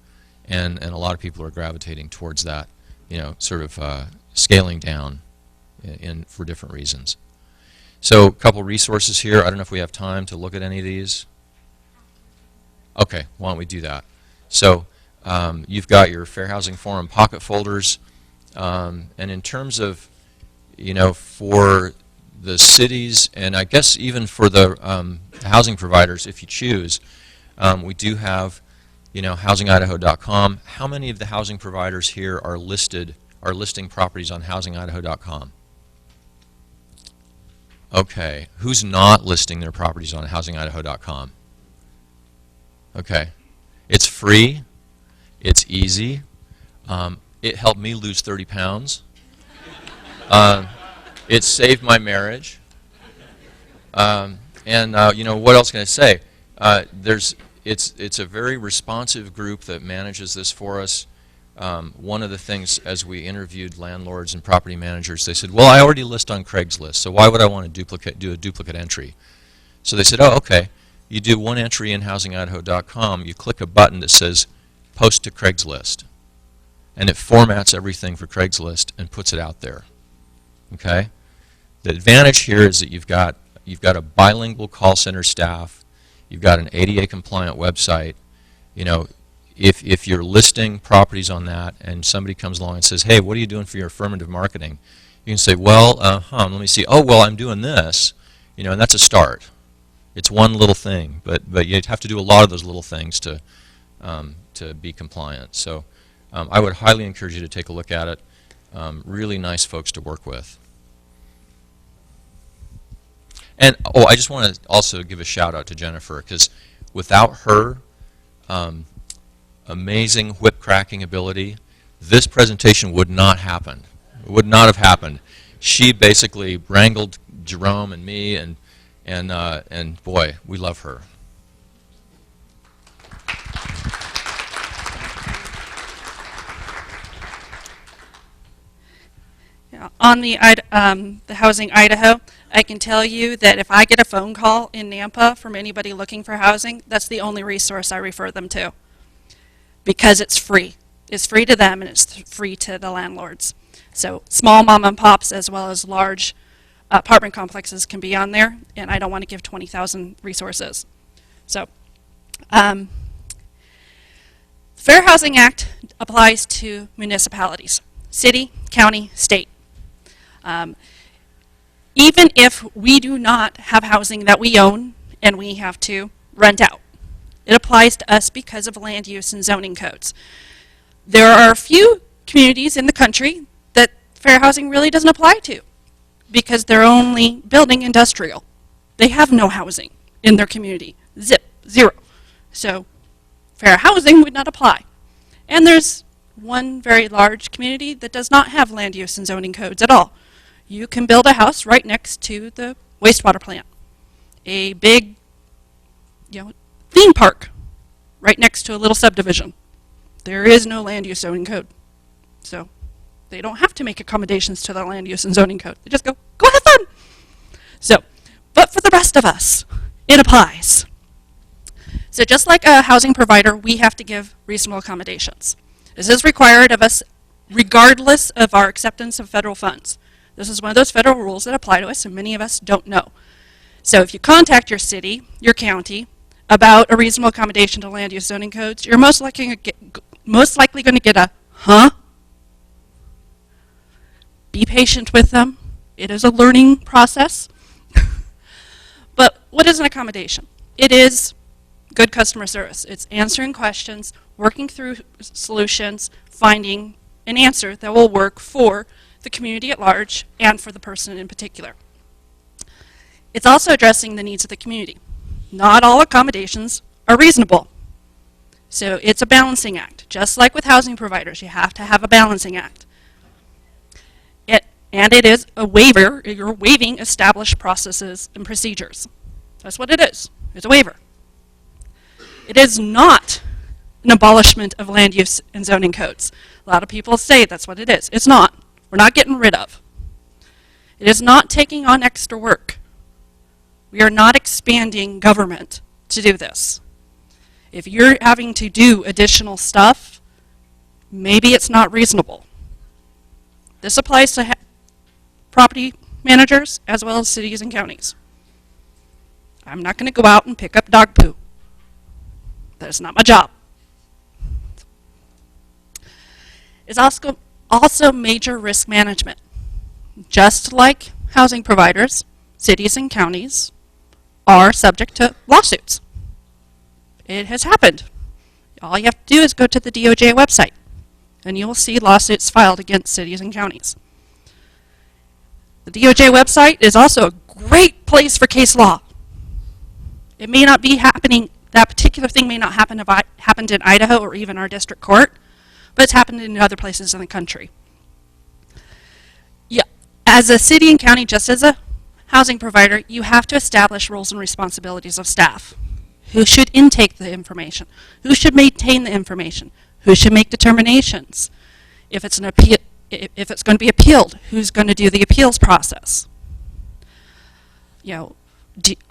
And a lot of people are gravitating towards that, sort of scaling down for different reasons. So a couple resources here. I don't know if we have time to look at any of these. Okay, why don't we do that? So you've got your Fair Housing Forum pocket folders, and in terms of, for the cities, and I guess even for the housing providers, if you choose, we do have, housingidaho.com. How many of the housing providers here are listing properties on housingidaho.com? Okay, who's not listing their properties on housingidaho.com? Okay, it's free, it's easy, it helped me lose 30 pounds, it saved my marriage, and what else can I say? It's a very responsive group that manages this for us. One of the things, as we interviewed landlords and property managers, they said, well, I already list on Craigslist, so why would I want to do a duplicate entry? So they said, oh, okay. You do one entry in housingidaho.com, you click a button that says post to Craigslist, and it formats everything for Craigslist and puts it out there. Okay? The advantage here is that you've got a bilingual call center staff, you've got an ADA compliant website. If you're listing properties on that and somebody comes along and says, hey, what are you doing for your affirmative marketing? You can say, well, let me see. Oh, well, I'm doing this. And that's a start. It's one little thing, but you have to do a lot of those little things to be compliant. So I would highly encourage you to take a look at it. Really nice folks to work with. And, I just want to also give a shout out to Jennifer, because without her amazing whip cracking ability, this presentation would not happen. It would not have happened. She basically wrangled Jerome and me, and boy, we love her. Yeah, on the Housing Idaho, I can tell you that if I get a phone call in Nampa from anybody looking for housing, that's the only resource I refer them to, because it's free. It's free to them and it's free to the landlords. So small mom and pops as well as large apartment complexes can be on there, and I don't want to give 20,000 resources. So, the Fair Housing Act applies to municipalities, city, county, state. Even if we do not have housing that we own and we have to rent out, it applies to us because of land use and zoning codes. There are a few communities in the country that fair housing really doesn't apply to, because they're only building industrial. They have no housing in their community. Zero. So fair housing would not apply. And there's one very large community that does not have land use and zoning codes at all. You can build a house right next to the wastewater plant. A big, theme park right next to a little subdivision. There is no land use zoning code. So they don't have to make accommodations to the land use and zoning code. They just go have fun. So, but for the rest of us, it applies. So just like a housing provider, we have to give reasonable accommodations. This is required of us regardless of our acceptance of federal funds. This is one of those federal rules that apply to us, and many of us don't know. So if you contact your city, your county, about a reasonable accommodation to land use zoning codes, you're most likely going to get a, huh? Be patient with them. It is a learning process. But what is an accommodation? It is good customer service. It's answering questions, working through solutions, finding an answer that will work for the community at large and for the person in particular. It's also addressing the needs of the community. Not all accommodations are reasonable. So it's a balancing act. Just like with housing providers, you have to have a balancing act. And it is a waiver. You're waiving established processes and procedures. That's what it is. It's a waiver. It is not an abolishment of land use and zoning codes. A lot of people say that's what it is. It's not. We're not getting rid of. It is not taking on extra work. We are not expanding government to do this. If you're having to do additional stuff, maybe it's not reasonable. This applies to property managers as well as cities and counties. I'm not going to go out and pick up dog poo. That is not my job. It's also major risk management. Just like housing providers, cities and counties are subject to lawsuits. It has happened. All you have to do is go to the DOJ website, and you will see lawsuits filed against cities and counties. The DOJ website is also a great place for case law. It may not be happening, that particular thing may not happen have happened in Idaho or even our district court, but it's happened in other places in the country. Yeah, as a city and county, just as a housing provider, you have to establish roles and responsibilities of staff. Who should intake the information? Who should maintain the information? Who should make determinations? If it's going to be appealed, who's going to do the appeals process? You know,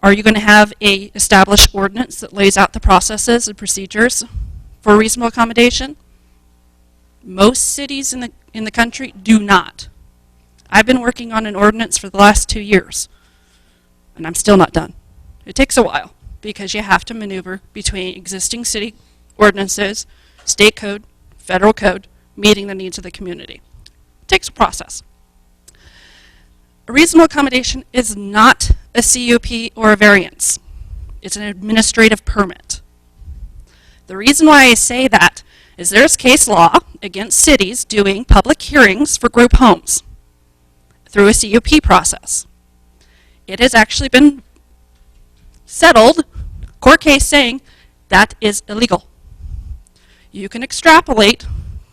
are you going to have a established ordinance that lays out the processes and procedures for reasonable accommodation? Most cities in the country do not. I've been working on an ordinance for the last 2 years, and I'm still not done. It takes a while because you have to maneuver between existing city ordinances, state code, federal code, meeting the needs of the community. It takes a process. A reasonable accommodation is not a CUP or a variance. It's an administrative permit. The reason why I say that is there's case law against cities doing public hearings for group homes through a CUP process. It has actually been settled, court case saying that is illegal. You can extrapolate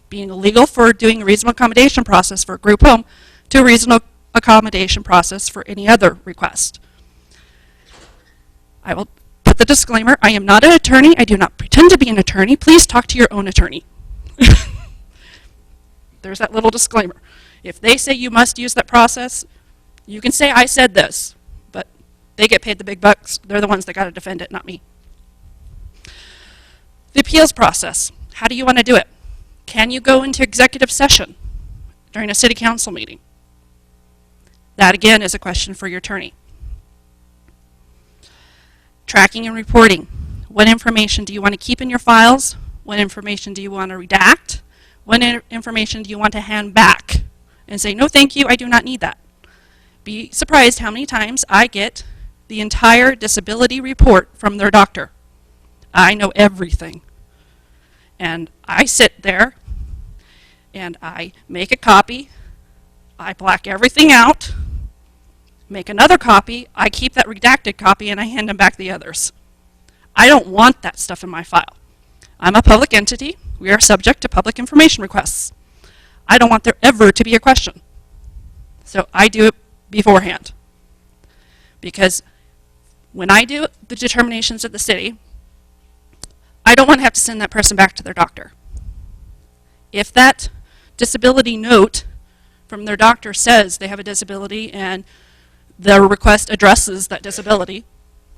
being illegal for doing a reasonable accommodation process for a group home to a reasonable accommodation process for any other request. I will put the disclaimer, I am not an attorney, I do not pretend to be an attorney, please talk to your own attorney. There's that little disclaimer. If they say you must use that process, you can say I said this, but they get paid the big bucks, they're the ones that got to defend it, not me. The appeals process, how do you want to do it? Can you go into executive session during a city council meeting? That again is a question for your attorney. Tracking and reporting. What information do you want to keep in your files? What information do you want to redact? What information do you want to hand back and say, no thank you, I do not need that? Be surprised how many times I get the entire disability report from their doctor. I know everything. And I sit there and I make a copy, I black everything out, make another copy, I keep that redacted copy and I hand them back the others. I don't want that stuff in my file. I'm a public entity, we are subject to public information requests. I don't want there ever to be a question. So I do it beforehand. Because when I do the determinations of the city, I don't want to have to send that person back to their doctor. If that disability note from their doctor says they have a disability and the request addresses that disability,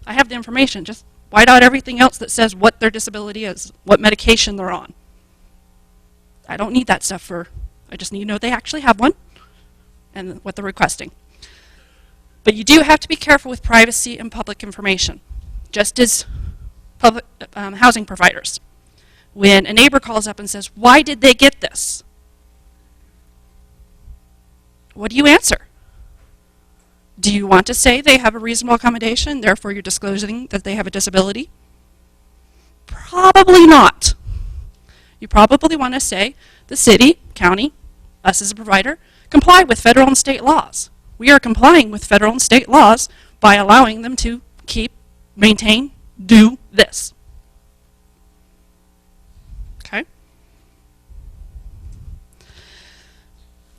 I have the information. Just white out everything else that says what their disability is, what medication they're on. I don't need that stuff I just need to know they actually have one and what they're requesting. But you do have to be careful with privacy and public information, just as public housing providers. When a neighbor calls up and says, why did they get this? What do you answer? Do you want to say they have a reasonable accommodation, therefore you're disclosing that they have a disability? Probably not. You probably want to say the city, county, us as a provider, comply with federal and state laws. We are complying with federal and state laws by allowing them to keep, maintain, do this. Okay?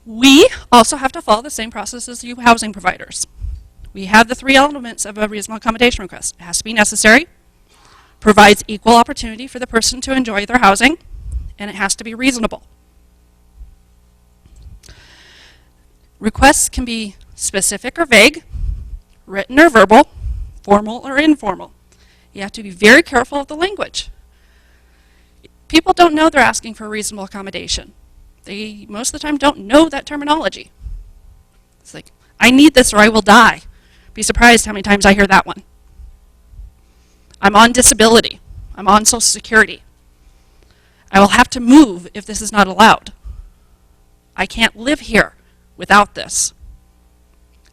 We also have to follow the same process as you housing providers. We have the 3 elements of a reasonable accommodation request. It has to be necessary, provides equal opportunity for the person to enjoy their housing, and it has to be reasonable. Requests can be specific or vague, written or verbal, formal or informal. You have to be very careful of the language. People don't know they're asking for a reasonable accommodation. They most of the time don't know that terminology. It's like, I need this or I will die. Be surprised how many times I hear that one. I'm on disability. I'm on Social Security. I will have to move if this is not allowed. I can't live here without this.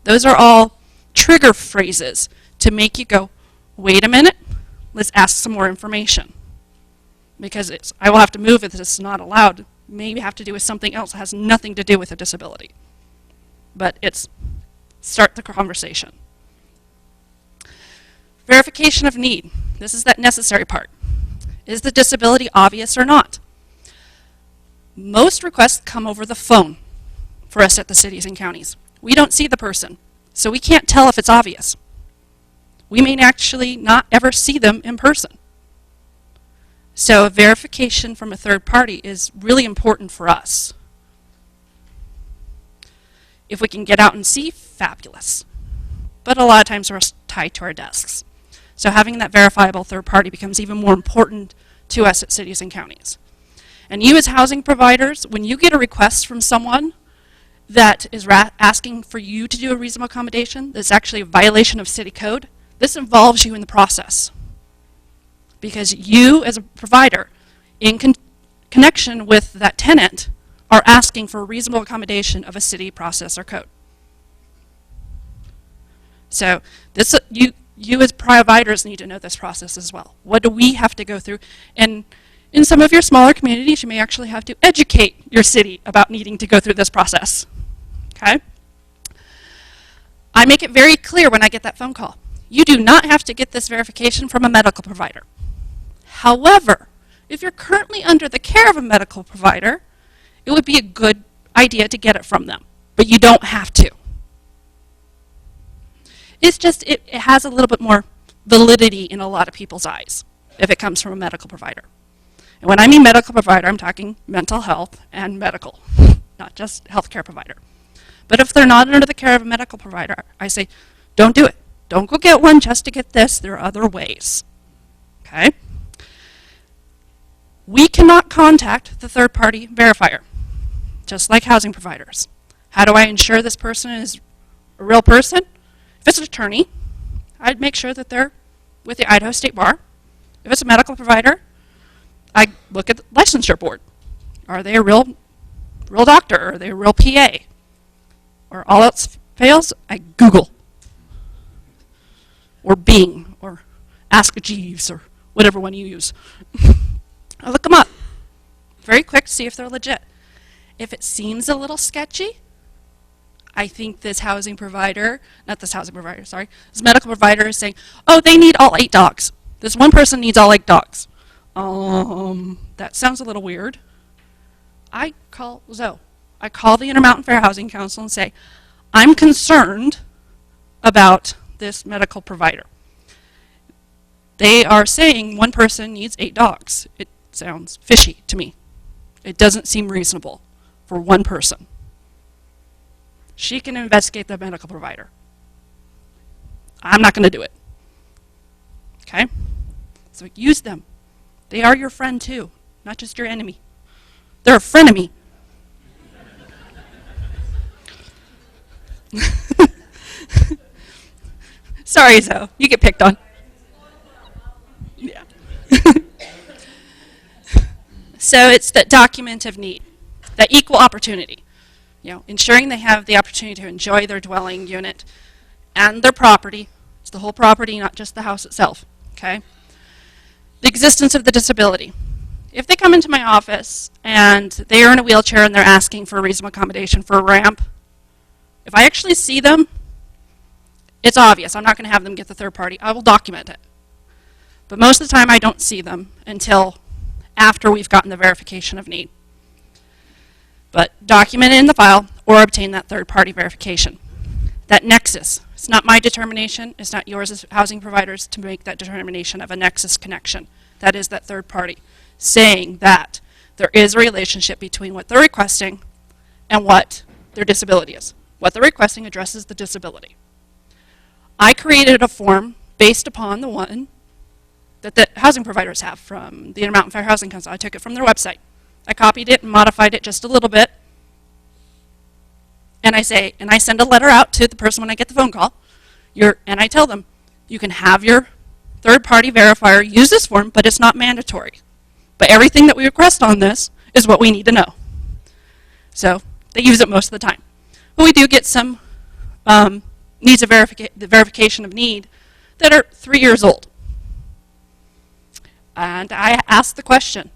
Those are all trigger phrases to make you go, wait a minute, let's ask some more information. Because I will have to move if this is not allowed. Maybe have to do with something else that has nothing to do with a disability. But it's start the conversation. Verification of need. This is that necessary part. Is the disability obvious or not? Most requests come over the phone for us at the cities and counties. We don't see the person, so we can't tell if it's obvious. We may actually not ever see them in person. So verification from a third party is really important for us. If we can get out and see, fabulous. But a lot of times we're tied to our desks. So having that verifiable third party becomes even more important to us at cities and counties. And you as housing providers, when you get a request from someone that is asking for you to do a reasonable accommodation that's actually a violation of city code, this involves you in the process. Because you as a provider, in connection with that tenant, are asking for a reasonable accommodation of a city process or code. So this, you as providers need to know this process as well. What do we have to go through? And in some of your smaller communities, you may actually have to educate your city about needing to go through this process. Okay? I make it very clear when I get that phone call. You do not have to get this verification from a medical provider. However, if you're currently under the care of a medical provider, it would be a good idea to get it from them, but you don't have to. It's just, it has a little bit more validity in a lot of people's eyes if it comes from a medical provider. And when I mean medical provider, I'm talking mental health and medical, not just healthcare provider. But if they're not under the care of a medical provider, I say, don't do it. Don't go get one just to get this. There are other ways. Okay? We cannot contact the third-party verifier, just like housing providers. How do I ensure this person is a real person? If it's an attorney, I'd make sure that they're with the Idaho State Bar. If it's a medical provider, I look at the licensure board. Are they a real doctor? Are they a real PA? Or all else fails, I Google. Or Bing, or Ask Jeeves, or whatever one you use. I look them up. Very quick to see if they're legit. If it seems a little sketchy, I think this housing provider, not this housing provider, sorry, this medical provider is saying, oh, they need all 8 dogs. This one person needs all 8 dogs. That sounds a little weird. I call Zoe. I call the Intermountain Fair Housing Council and say, I'm concerned about this medical provider. They are saying one person needs 8 dogs. It sounds fishy to me. It doesn't seem reasonable for one person. She can investigate the medical provider. I'm not going to do it. Okay? So use them. They are your friend too, not just your enemy. They're a frenemy. Sorry, Zoe. You get picked on. Yeah. So it's that document of need, that equal opportunity. You know, ensuring they have the opportunity to enjoy their dwelling unit and their property. It's the whole property, not just the house itself. Okay? The existence of the disability. If they come into my office and they are in a wheelchair and they're asking for a reasonable accommodation for a ramp, if I actually see them, it's obvious. I'm not going to have them get the third party. I will document it. But most of the time I don't see them until after we've gotten the verification of need. But document it in the file or obtain that third party verification. That nexus. It's not my determination. It's not yours as housing providers to make that determination of a nexus connection. That is that third party saying that there is a relationship between what they're requesting and what their disability is. What they're requesting addresses the disability. I created a form based upon the one that the housing providers have from the Intermountain Fair Housing Council. I took it from their website. I copied it and modified it just a little bit And I send a letter out to the person when I get the phone call, and I tell them, you can have your third-party verifier use this form, but it's not mandatory. But everything that we request on this is what we need to know. So they use it most of the time. But we do get some needs of the verification of need that are 3 years old. And I ask the question,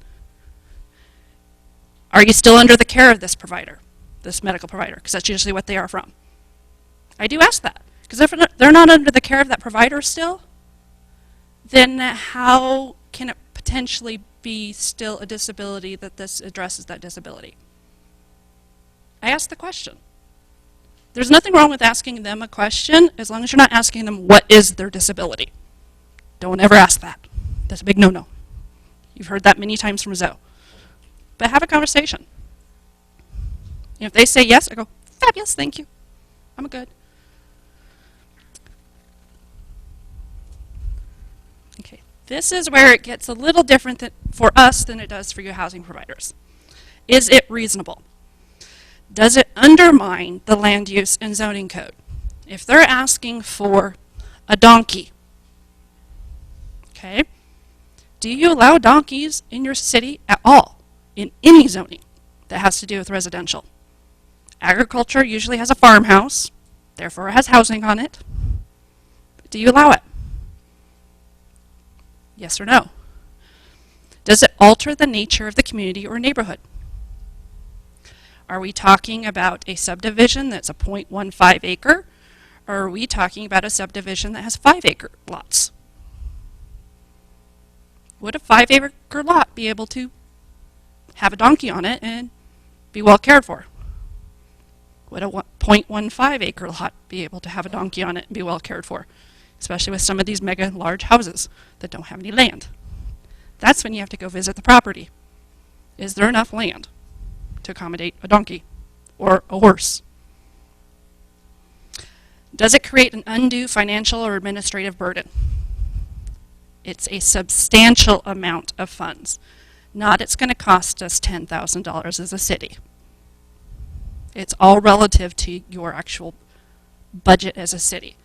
are you still under the care of this provider, this medical provider? Because that's usually what they are from. I do ask that. Because if they're not under the care of that provider still, then how can it potentially be still a disability that this addresses that disability? I ask the question. There's nothing wrong with asking them a question as long as you're not asking them what is their disability. Don't ever ask that. That's a big no-no. You've heard that many times from Zoe. But have a conversation. And if they say yes, I go, fabulous, thank you. I'm good. Okay, this is where it gets a little different for us than it does for you housing providers. Is it reasonable? Does it undermine the land use and zoning code? If they're asking for a donkey, okay, do you allow donkeys in your city at all, in any zoning that has to do with residential? Agriculture usually has a farmhouse, therefore it has housing on it. Do you allow it? Yes or no? Does it alter the nature of the community or neighborhood? Are we talking about a subdivision that's a 0.15 acre, or are we talking about a subdivision that has 5-acre lots? Would a 5-acre lot be able to have a donkey on it and be well cared for? Would a 0.15 acre lot be able to have a donkey on it and be well cared for? Especially with some of these mega large houses that don't have any land. That's when you have to go visit the property. Is there enough land to accommodate a donkey or a horse? Does it create an undue financial or administrative burden? It's a substantial amount of funds. Not it's going to cost us $10,000 as a city. It's all relative to your actual budget as a city.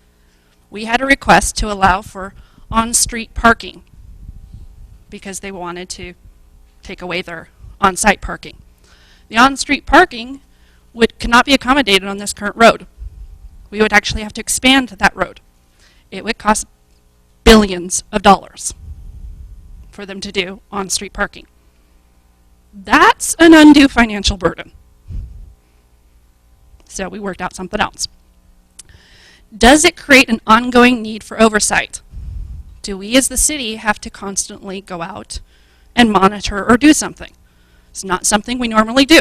We had a request to allow for on-street parking because they wanted to take away their on-site parking. The on-street parking cannot be accommodated on this current road. We would actually have to expand that road. It would cost billions of dollars for them to do on-street parking. That's an undue financial burden. So we worked out something else. Does it create an ongoing need for oversight? Do we as the city have to constantly go out and monitor or do something? It's not something we normally do.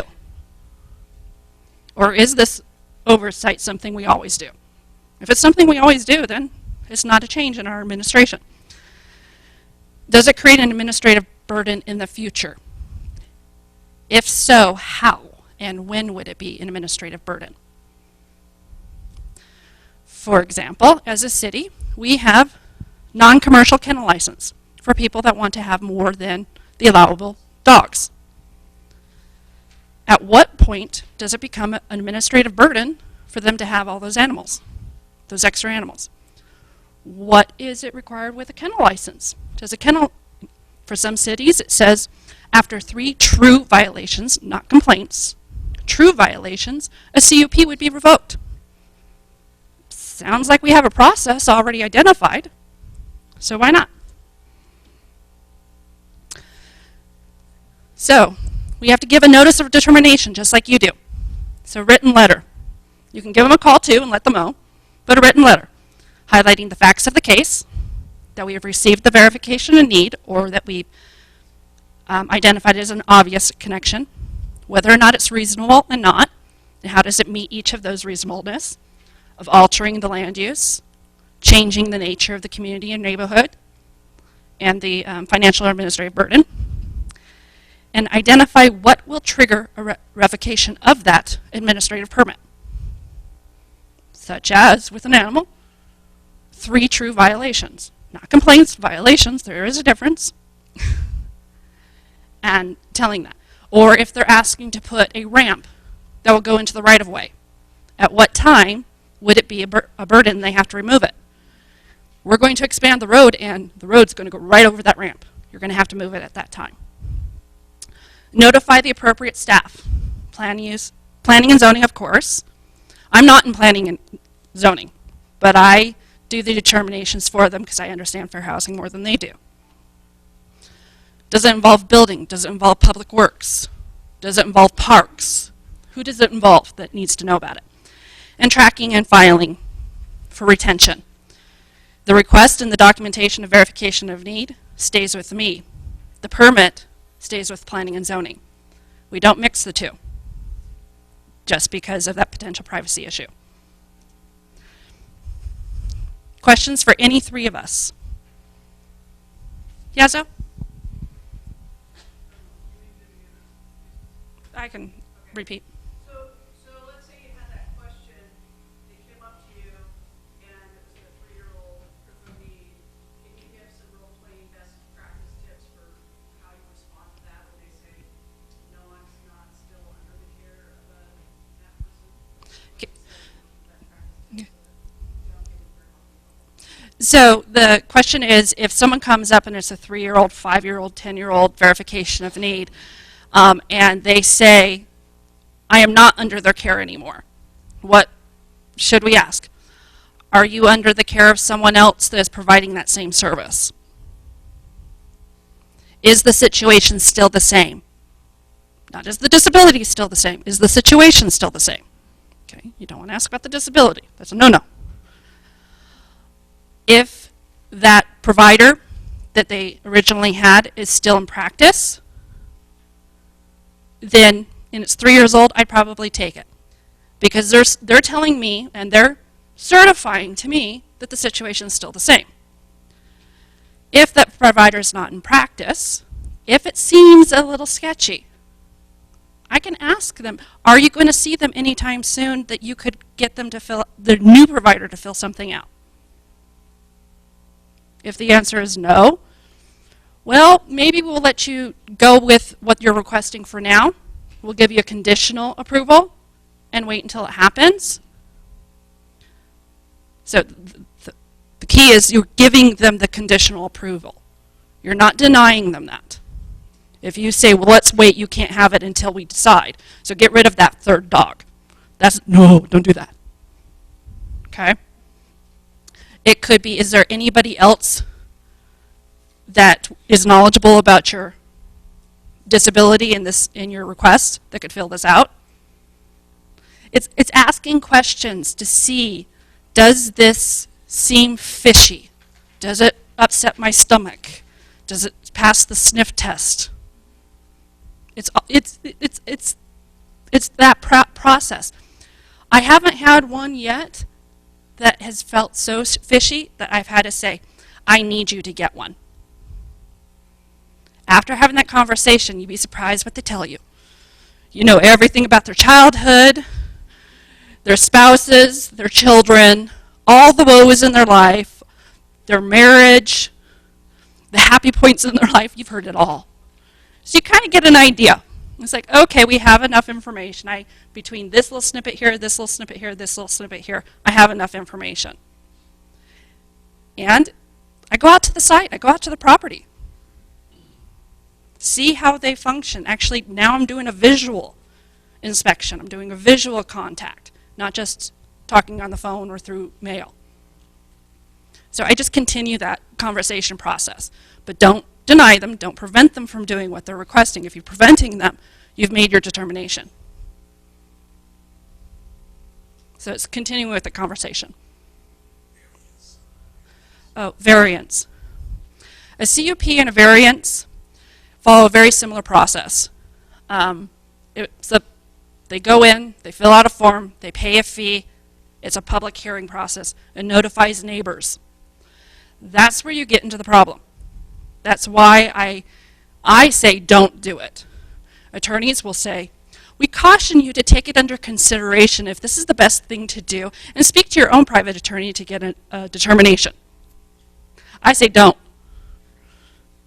Or is this oversight something we always do? If it's something we always do, then it's not a change in our administration. Does it create an administrative burden in the future? If so, how and when would it be an administrative burden? For example, as a city, we have non-commercial kennel license for people that want to have more than the allowable dogs. At what point does it become an administrative burden for them to have all those animals, those extra animals? What is it required with a kennel license? Does a kennel, for some cities, it says after 3 true violations, not complaints, true violations, a CUP would be revoked. Sounds like we have a process already identified, so why not? So, we have to give a notice of determination, just like you do. So, written letter. You can give them a call too and let them know, but a written letter highlighting the facts of the case, that we have received the verification of need, or that we've identified as an obvious connection, whether or not it's reasonable and not, and how does it meet each of those reasonableness of altering the land use, changing the nature of the community and neighborhood, and the financial or administrative burden, and identify what will trigger a revocation of that administrative permit, such as with an animal, 3 true violations. Not complaints, violations, there is a difference. And telling that. Or if they're asking to put a ramp that will go into the right-of-way, At what time would it be a burden and they have to remove it? We're going to expand the road, and the road's going to go right over that ramp. You're going to have to move it at that time. Notify the appropriate staff. Planning and zoning, of course. I'm not in planning and zoning, but I do the determinations for them because I understand fair housing more than they do. Does it involve building? Does it involve public works? Does it involve parks? Who does it involve that needs to know about it? And tracking and filing for retention. The request and the documentation of verification of need stays with me. The permit stays with planning and zoning. We don't mix the two just because of that potential privacy issue. Questions for any three of us? Yazo? I can repeat. So let's say you had that question, they came up to you, and it was a 3-year-old proof of need. Can you give some role-playing best practice tips for how you respond to that when they say, no, I'm not still under the care of that person? So the question is, if someone comes up and it's a 3-year-old, 5-year-old, 10-year-old verification of need, and they say, I am not under their care anymore, what should we ask? Are you under the care of someone else that is providing that same service? Is the situation still the same? Not is the disability still the same, is the situation still the same? Okay, you don't want to ask about the disability, that's a no-no. If that provider that they originally had is still in practice, then, and it's 3 years old, I'd probably take it. Because they're telling me, and they're certifying to me, that the situation is still the same. If that provider is not in practice, if it seems a little sketchy, I can ask them, are you going to see them anytime soon that you could get them to fill, the new provider to fill something out? If the answer is no, well, maybe we'll let you go with what you're requesting for now. We'll give you a conditional approval and wait until it happens. So the key is you're giving them the conditional approval. You're not denying them that. If you say, well, let's wait, you can't have it until we decide. So get rid of that third dog. No, don't do that. Okay? It could be, is there anybody else that is knowledgeable about your disability in your request that could fill this out? It's asking questions to see, does this seem fishy? Does it upset my stomach? Does it pass the sniff test? It's that process. I haven't had one yet that has felt so fishy that I've had to say, I need you to get one. After having that conversation, you'd be surprised what they tell you. You know everything about their childhood, their spouses, their children, all the woes in their life, their marriage, the happy points in their life. You've heard it all. So you kind of get an idea. It's like, okay, we have enough information. Between this little snippet here, this little snippet here, this little snippet here, I have enough information. And I go out to the site, I go out to the property. See how they function. Actually, now I'm doing a visual inspection. I'm doing a visual contact, not just talking on the phone or through mail. So I just continue that conversation process. But don't deny them, don't prevent them from doing what they're requesting. If you're preventing them, you've made your determination. So it's continuing with the conversation. Oh, variance. A CUP and a variance follow a very similar process. They go in, they fill out a form, they pay a fee. It's a public hearing process. It notifies neighbors. That's where you get into the problem. That's why I say don't do it. Attorneys will say, we caution you to take it under consideration if this is the best thing to do, and speak to your own private attorney to get a determination. I say don't.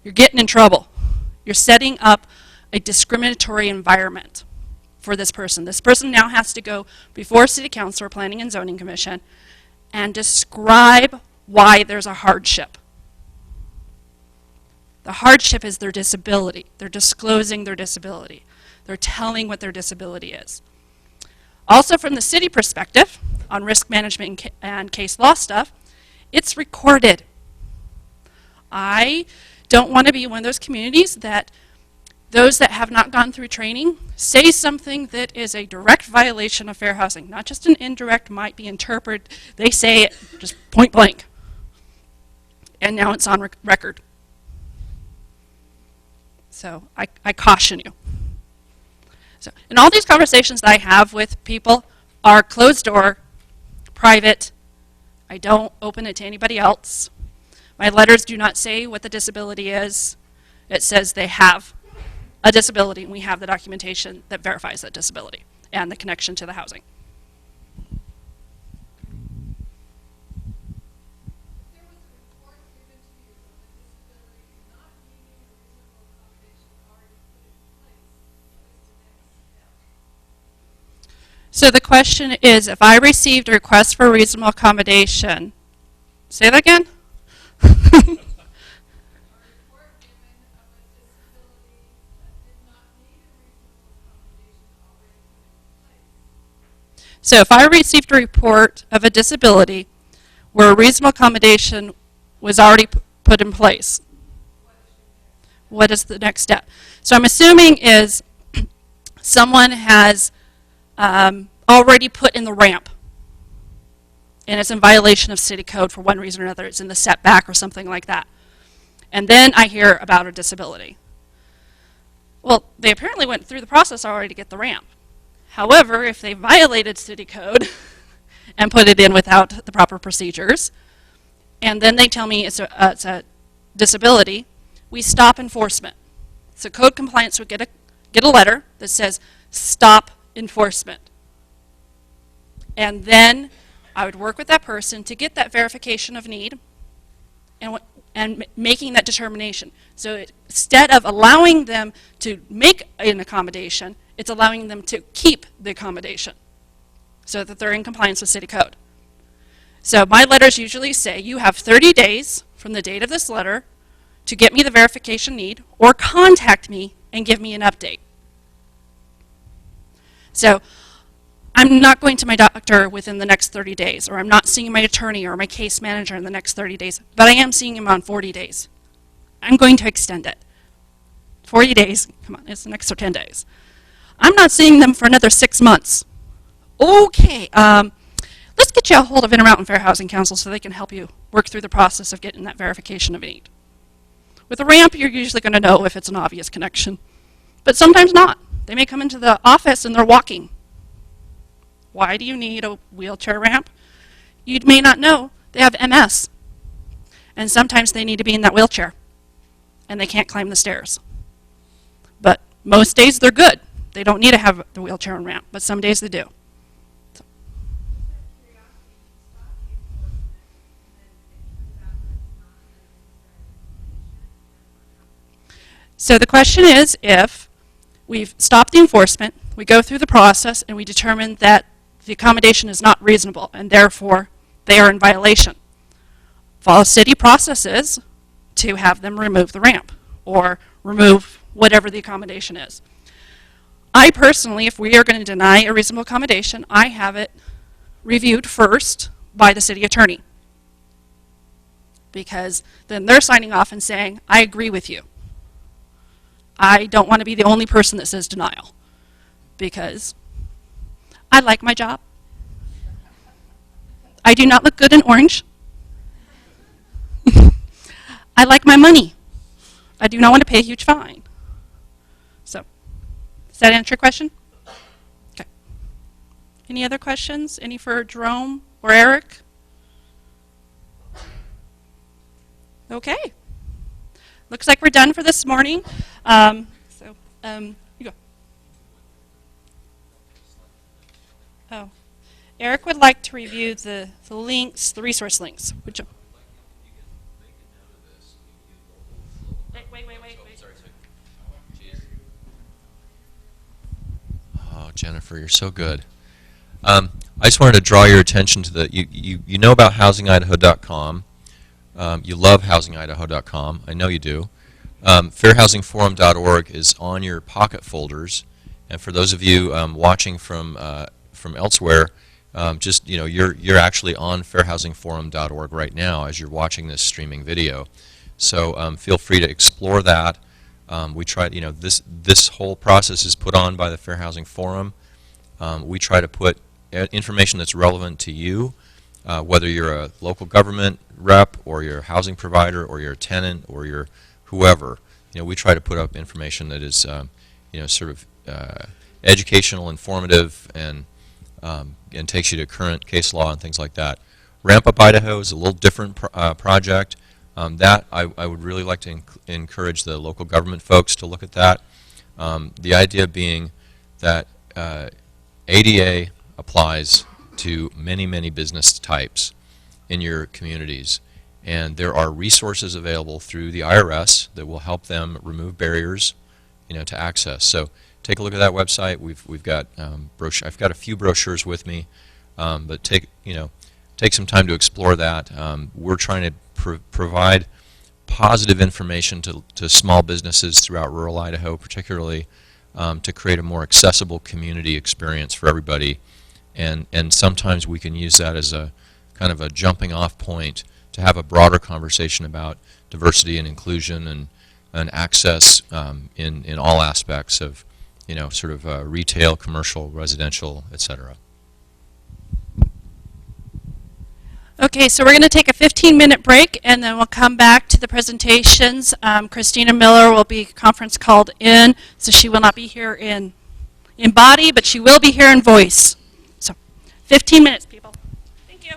You're getting in trouble. You're setting up a discriminatory environment for this person. This person now has to go before City Council or Planning and Zoning Commission and describe why there's a hardship. The hardship is their disability. They're disclosing their disability. They're telling what their disability is. Also, from the city perspective, on risk management and case law stuff, it's recorded. I don't want to be one of those communities that those that have not gone through training say something that is a direct violation of fair housing. Not just an indirect, might be interpreted. They say it just point blank. And now it's on record. So I caution you. So, and all these conversations that I have with people are closed door, private. I don't open it to anybody else. My letters do not say what the disability is. It says they have a disability, and we have the documentation that verifies that disability and the connection to the housing. So the question is, if I received a request for a reasonable accommodation, say that again? So if I received a report of a disability where a reasonable accommodation was already put in place, what is the next step? So I'm assuming is someone has already put in the ramp, and it's in violation of city code for one reason or another. It's in the setback or something like that. And then I hear about a disability. Well, they apparently went through the process already to get the ramp. However, if they violated city code and put it in without the proper procedures, and then they tell me it's a disability, we stop enforcement. So code compliance would get a letter that says, stop enforcement. And then I would work with that person to get that verification of need and making that determination. So instead of allowing them to make an accommodation, it's allowing them to keep the accommodation so that they're in compliance with city code. So my letters usually say you have 30 days from the date of this letter to get me the verification need or contact me and give me an update. So I'm not going to my doctor within the next 30 days, or I'm not seeing my attorney or my case manager in the next 30 days, but I am seeing him on 40 days. I'm going to extend it. 40 days, come on, it's an extra 10 days. I'm not seeing them for another 6 months. Okay, let's get you a hold of Intermountain Fair Housing Council so they can help you work through the process of getting that verification of need. With a ramp, you're usually going to know if it's an obvious connection, but sometimes not. They may come into the office and they're walking. Why do you need a wheelchair ramp? You may not know they have MS, and sometimes they need to be in that wheelchair, and they can't climb the stairs. But most days they're good. They don't need to have the wheelchair and ramp, but some days they do. So the question is, if we've stopped the enforcement, we go through the process, and we determine that the accommodation is not reasonable, and therefore they are in violation. Follow city processes to have them remove the ramp or remove whatever the accommodation is. I personally, if we are going to deny a reasonable accommodation, I have it reviewed first by the city attorney, because then they're signing off and saying, I agree with you. I don't want to be the only person that says denial, because I like my job. I do not look good in orange. I like my money. I do not want to pay a huge fine. So, does that answer your question? Okay. Any other questions? Any for Jerome or Erik? Okay. Looks like we're done for this morning. You go. Oh, Erik would like to review the links, the resource links. Which? Wait. Oh, Jennifer, you're so good. I just wanted to draw your attention to the, you know about housingidaho.com. You love housingidaho.com. I know you do. Fairhousingforum.org is on your pocket folders. And for those of you watching from elsewhere, just, you're actually on fairhousingforum.org right now as you're watching this streaming video. So feel free to explore that. We try, this whole process is put on by the Fair Housing Forum. We try to put information that's relevant to you, whether you're a local government rep or you're a housing provider or you're a tenant or you're whoever. We try to put up information that is, sort of educational, informative, and takes you to current case law and things like that. Ramp Up Idaho is a little different project. That I would really like to encourage the local government folks to look at that. The idea being that ADA applies to many, many business types in your communities. And there are resources available through the IRS that will help them remove barriers, to access. So take a look at that website. We've got I've got a few brochures with me, but take some time to explore that. We're trying to provide positive information to small businesses throughout rural Idaho, particularly to create a more accessible community experience for everybody. And sometimes we can use that as a kind of a jumping off point to have a broader conversation about diversity and inclusion and access in all aspects of, sort of retail, commercial, residential, etc. Okay, so we're going to take a 15-minute break, and then we'll come back to the presentations. Christina Miller will be conference called in, so she will not be here in body, but she will be here in voice. So 15 minutes, people. Thank you.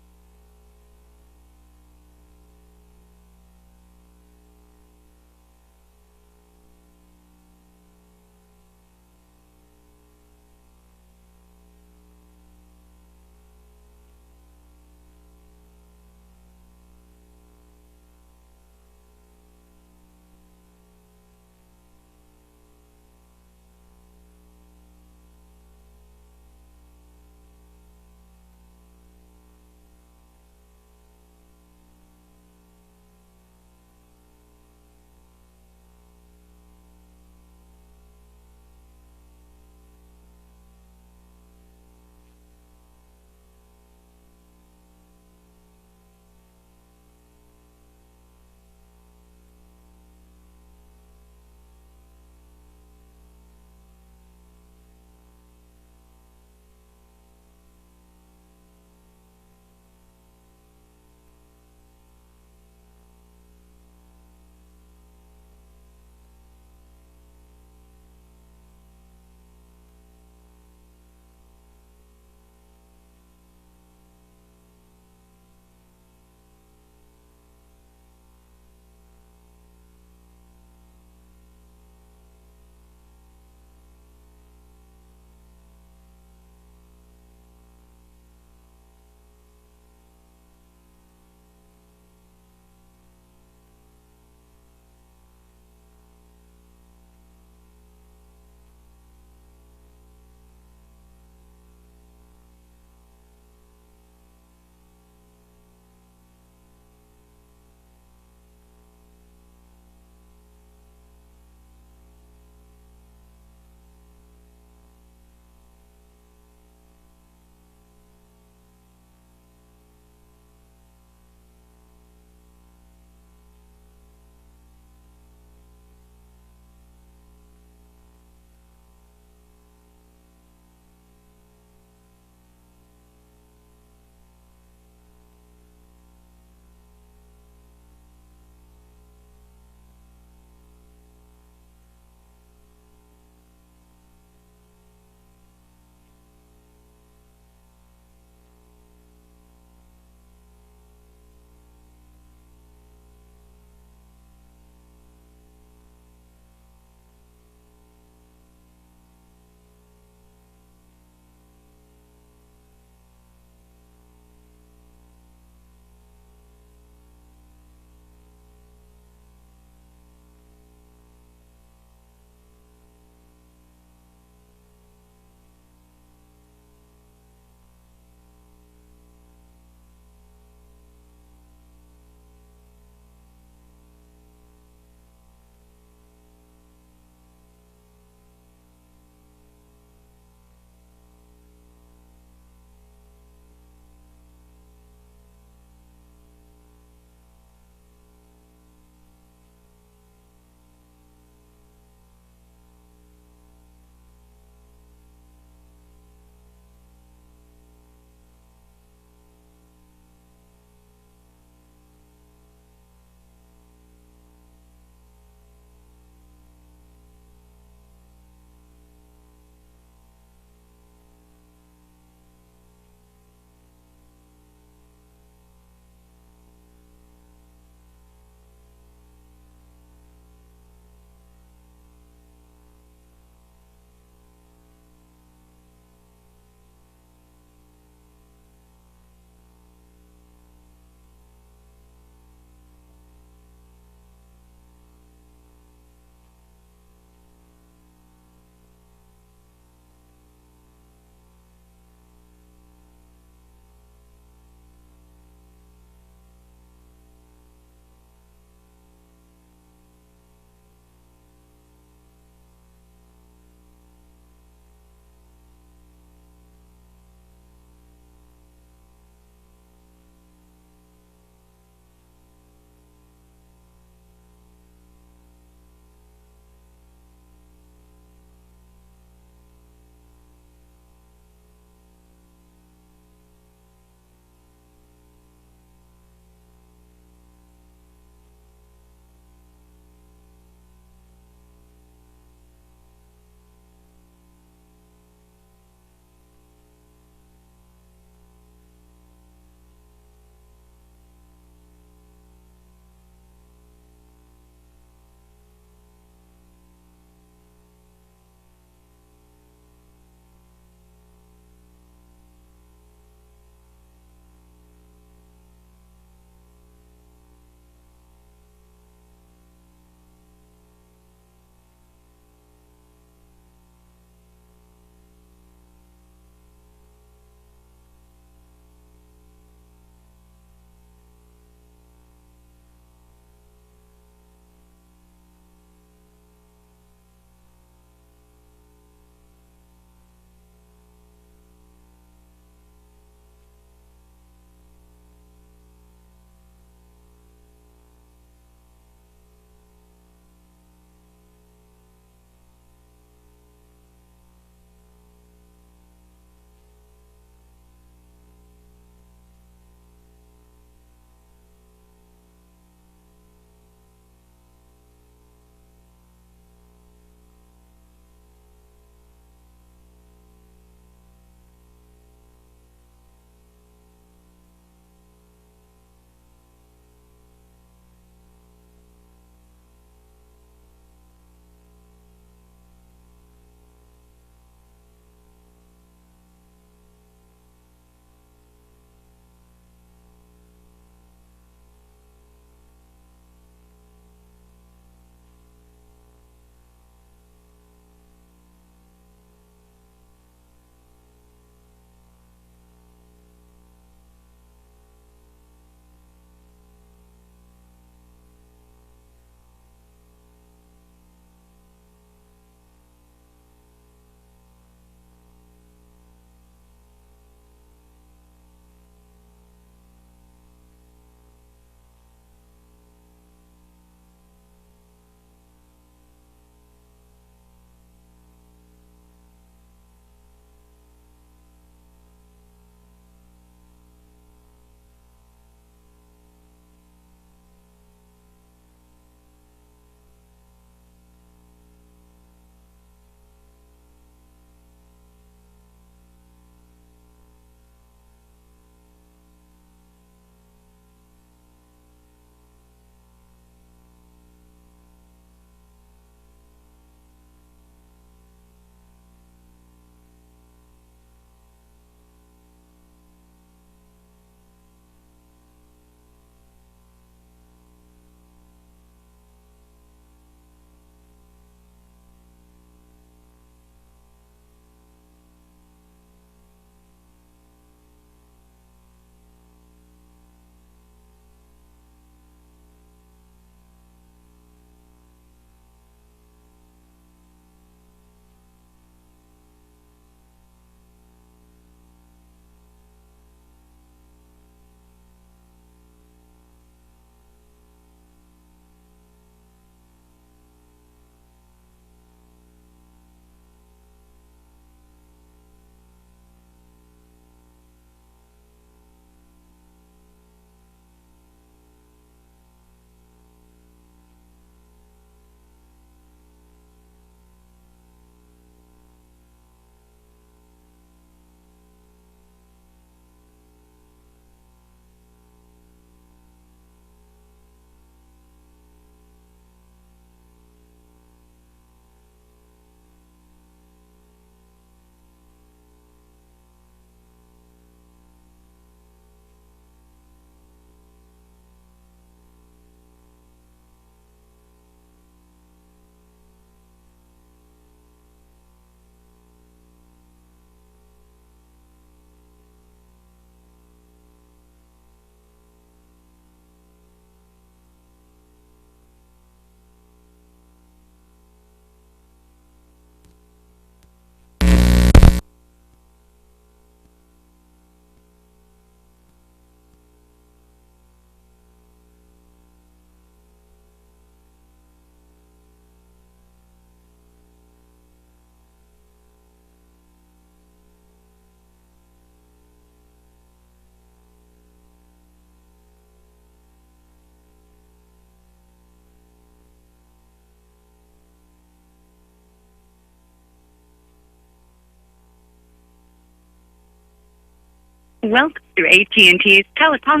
Welcome to AT&T's telecom.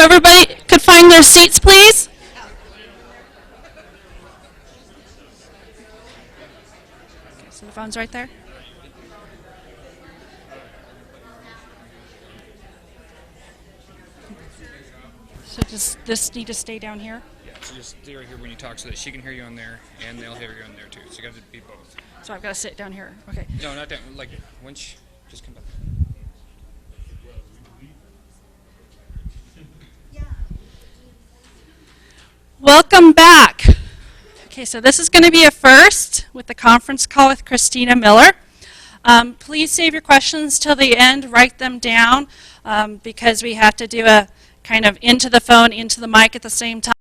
everybody could find their seats, please. Okay, so the phone's right there. So does this need to stay down here? Yeah, so just stay right here when you talk so that she can hear you on there and they'll hear you on there too. So you got to be both. So I've got to sit down here. Okay. No, not that. Like, once, just come back. Welcome back. Okay, so this is going to be a first with the conference call with Christina Miller. Please save your questions till the end, write them down, because we have to do a kind of into the phone, into the mic at the same time.